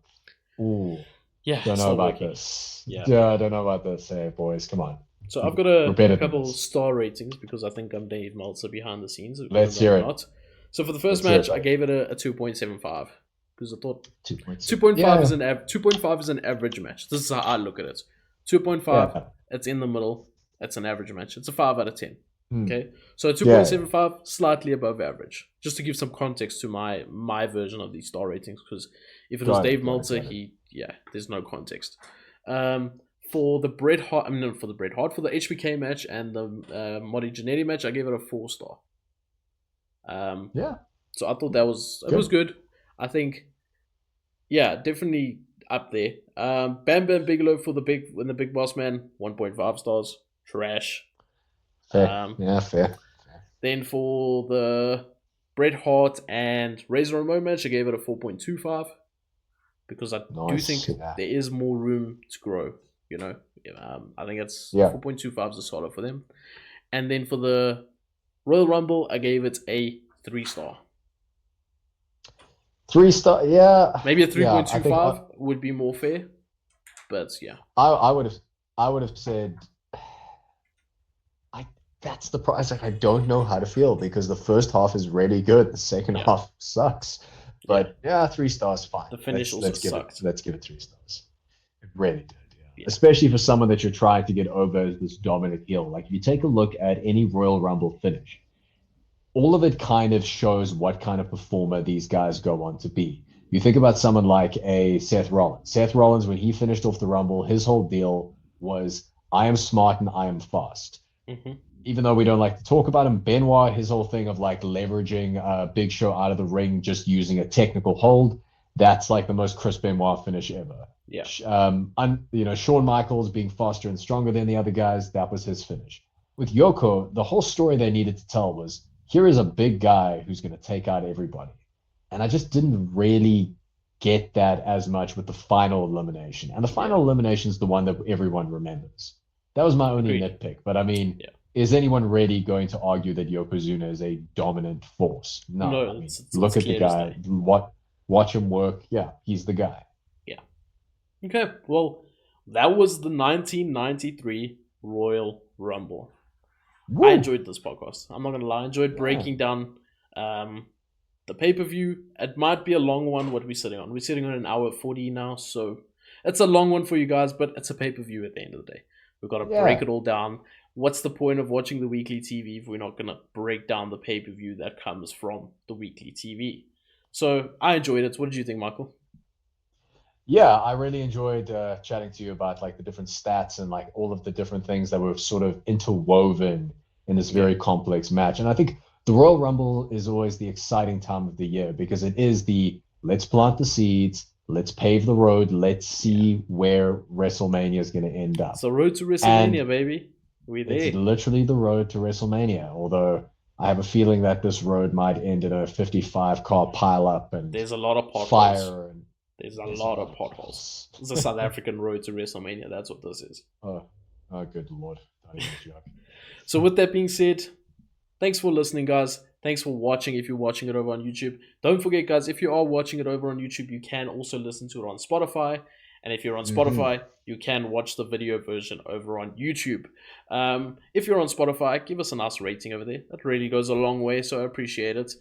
ooh, don't know about this. Yeah, I don't know about this. Hey, boys, come on. So I've got a couple star ratings because I think I'm Dave Meltzer behind the scenes. Let's hear it. So for the first match, I gave it a 2.75 because I thought 2.5 is 2.5 is an average match. This is how I look at it. 2.5, it's in the middle. It's an average match. It's a 5 out of 10. Okay, so 2.75, slightly above average. Just to give some context to my version of these star ratings, because if it was Dave Meltzer, there's no context. For the Bret Hart, for the HBK match and the Marty Jannetty match, I gave it a 4-star. So I thought it was good. I think, definitely up there. Bam Bam Bigelow for the Big Boss Man, 1.5 stars. Trash. Fair. Fair. Then for the Bret Hart and Razor Ramon match, I gave it a 4.25 because I do think there is more room to grow. I think it's 4.25 is a solid for them. And then for the Royal Rumble, I gave it a 3-star. 3-star, yeah. Maybe a 3.25 would be more fair, but yeah. I would have said. That's the price. Like, I don't know how to feel because the first half is really good, the second half sucks. But 3 stars, fine. The finish also sucked. Let's give it 3 stars. It really did. Yeah. Especially for someone that you're trying to get over as this dominant heel. Like, if you take a look at any Royal Rumble finish, all of it kind of shows what kind of performer these guys go on to be. You think about someone like a Seth Rollins. Seth Rollins, when he finished off the Rumble, his whole deal was, I am smart and I am fast. Mm-hmm. Even though we don't like to talk about him, Benoit, his whole thing of like leveraging Big Show out of the ring, just using a technical hold, that's like the most Chris Benoit finish ever. Yeah. Shawn Michaels being faster and stronger than the other guys, that was his finish. With Yoko, the whole story they needed to tell was, here is a big guy who's going to take out everybody. And I just didn't really get that as much with the final elimination. And the final elimination is the one that everyone remembers. That was my only nitpick. But I mean... Is anyone really going to argue that Yokozuna is a dominant force? No. Look at the guy. Watch him work. Yeah, he's the guy. Yeah. Okay, well, that was the 1993 Royal Rumble. Woo! I enjoyed this podcast. I'm not going to lie. I enjoyed breaking down the pay-per-view. It might be a long one, what we're sitting on. We're sitting on an hour 40 now, so it's a long one for you guys, but it's a pay-per-view at the end of the day. We've got to break it all down. What's the point of watching the weekly TV if we're not going to break down the pay-per-view that comes from the weekly TV? So I enjoyed it. What did you think, Michael? Yeah, I really enjoyed chatting to you about like the different stats and like all of the different things that were sort of interwoven in this very complex match. And I think the Royal Rumble is always the exciting time of the year because it is the let's plant the seeds, let's pave the road, let's see where WrestleMania is going to end up. It's the road to WrestleMania, baby. We're there. It's literally the road to WrestleMania, although I have a feeling that this road might end in a 55-car pileup and there's a lot of potholes. Fire and there's a lot of potholes. It's a South African road to WrestleMania. That's what this is. Oh good Lord. Not even a joke. So with that being said, thanks for listening, guys. Thanks for watching if you're watching it over on YouTube. Don't forget, guys, if you are watching it over on YouTube, you can also listen to it on Spotify. And if you're on Spotify, you can watch the video version over on YouTube. If you're on Spotify, give us a nice rating over there. That really goes a long way, so I appreciate it.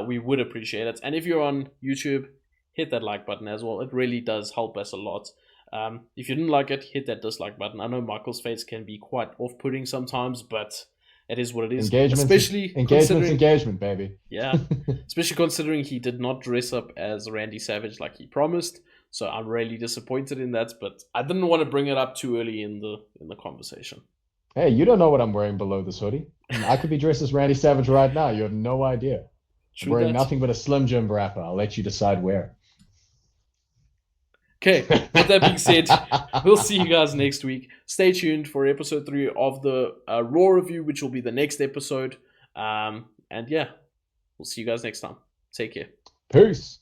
We would appreciate it. And if you're on YouTube, hit that like button as well. It really does help us a lot. If you didn't like it, hit that dislike button. I know Michael's face can be quite off-putting sometimes, but it is what it is. Engagement, baby. Yeah, especially considering he did not dress up as Randy Savage like he promised. So I'm really disappointed in that, but I didn't want to bring it up too early in the conversation. Hey, you don't know what I'm wearing below this hoodie. I could be dressed as Randy Savage right now. You have no idea. I'm wearing nothing but a Slim Jim wrapper. I'll let you decide where. Okay, with that being said, we'll see you guys next week. Stay tuned for episode 3 of the Raw review, which will be the next episode. And yeah, we'll see you guys next time. Take care. Peace.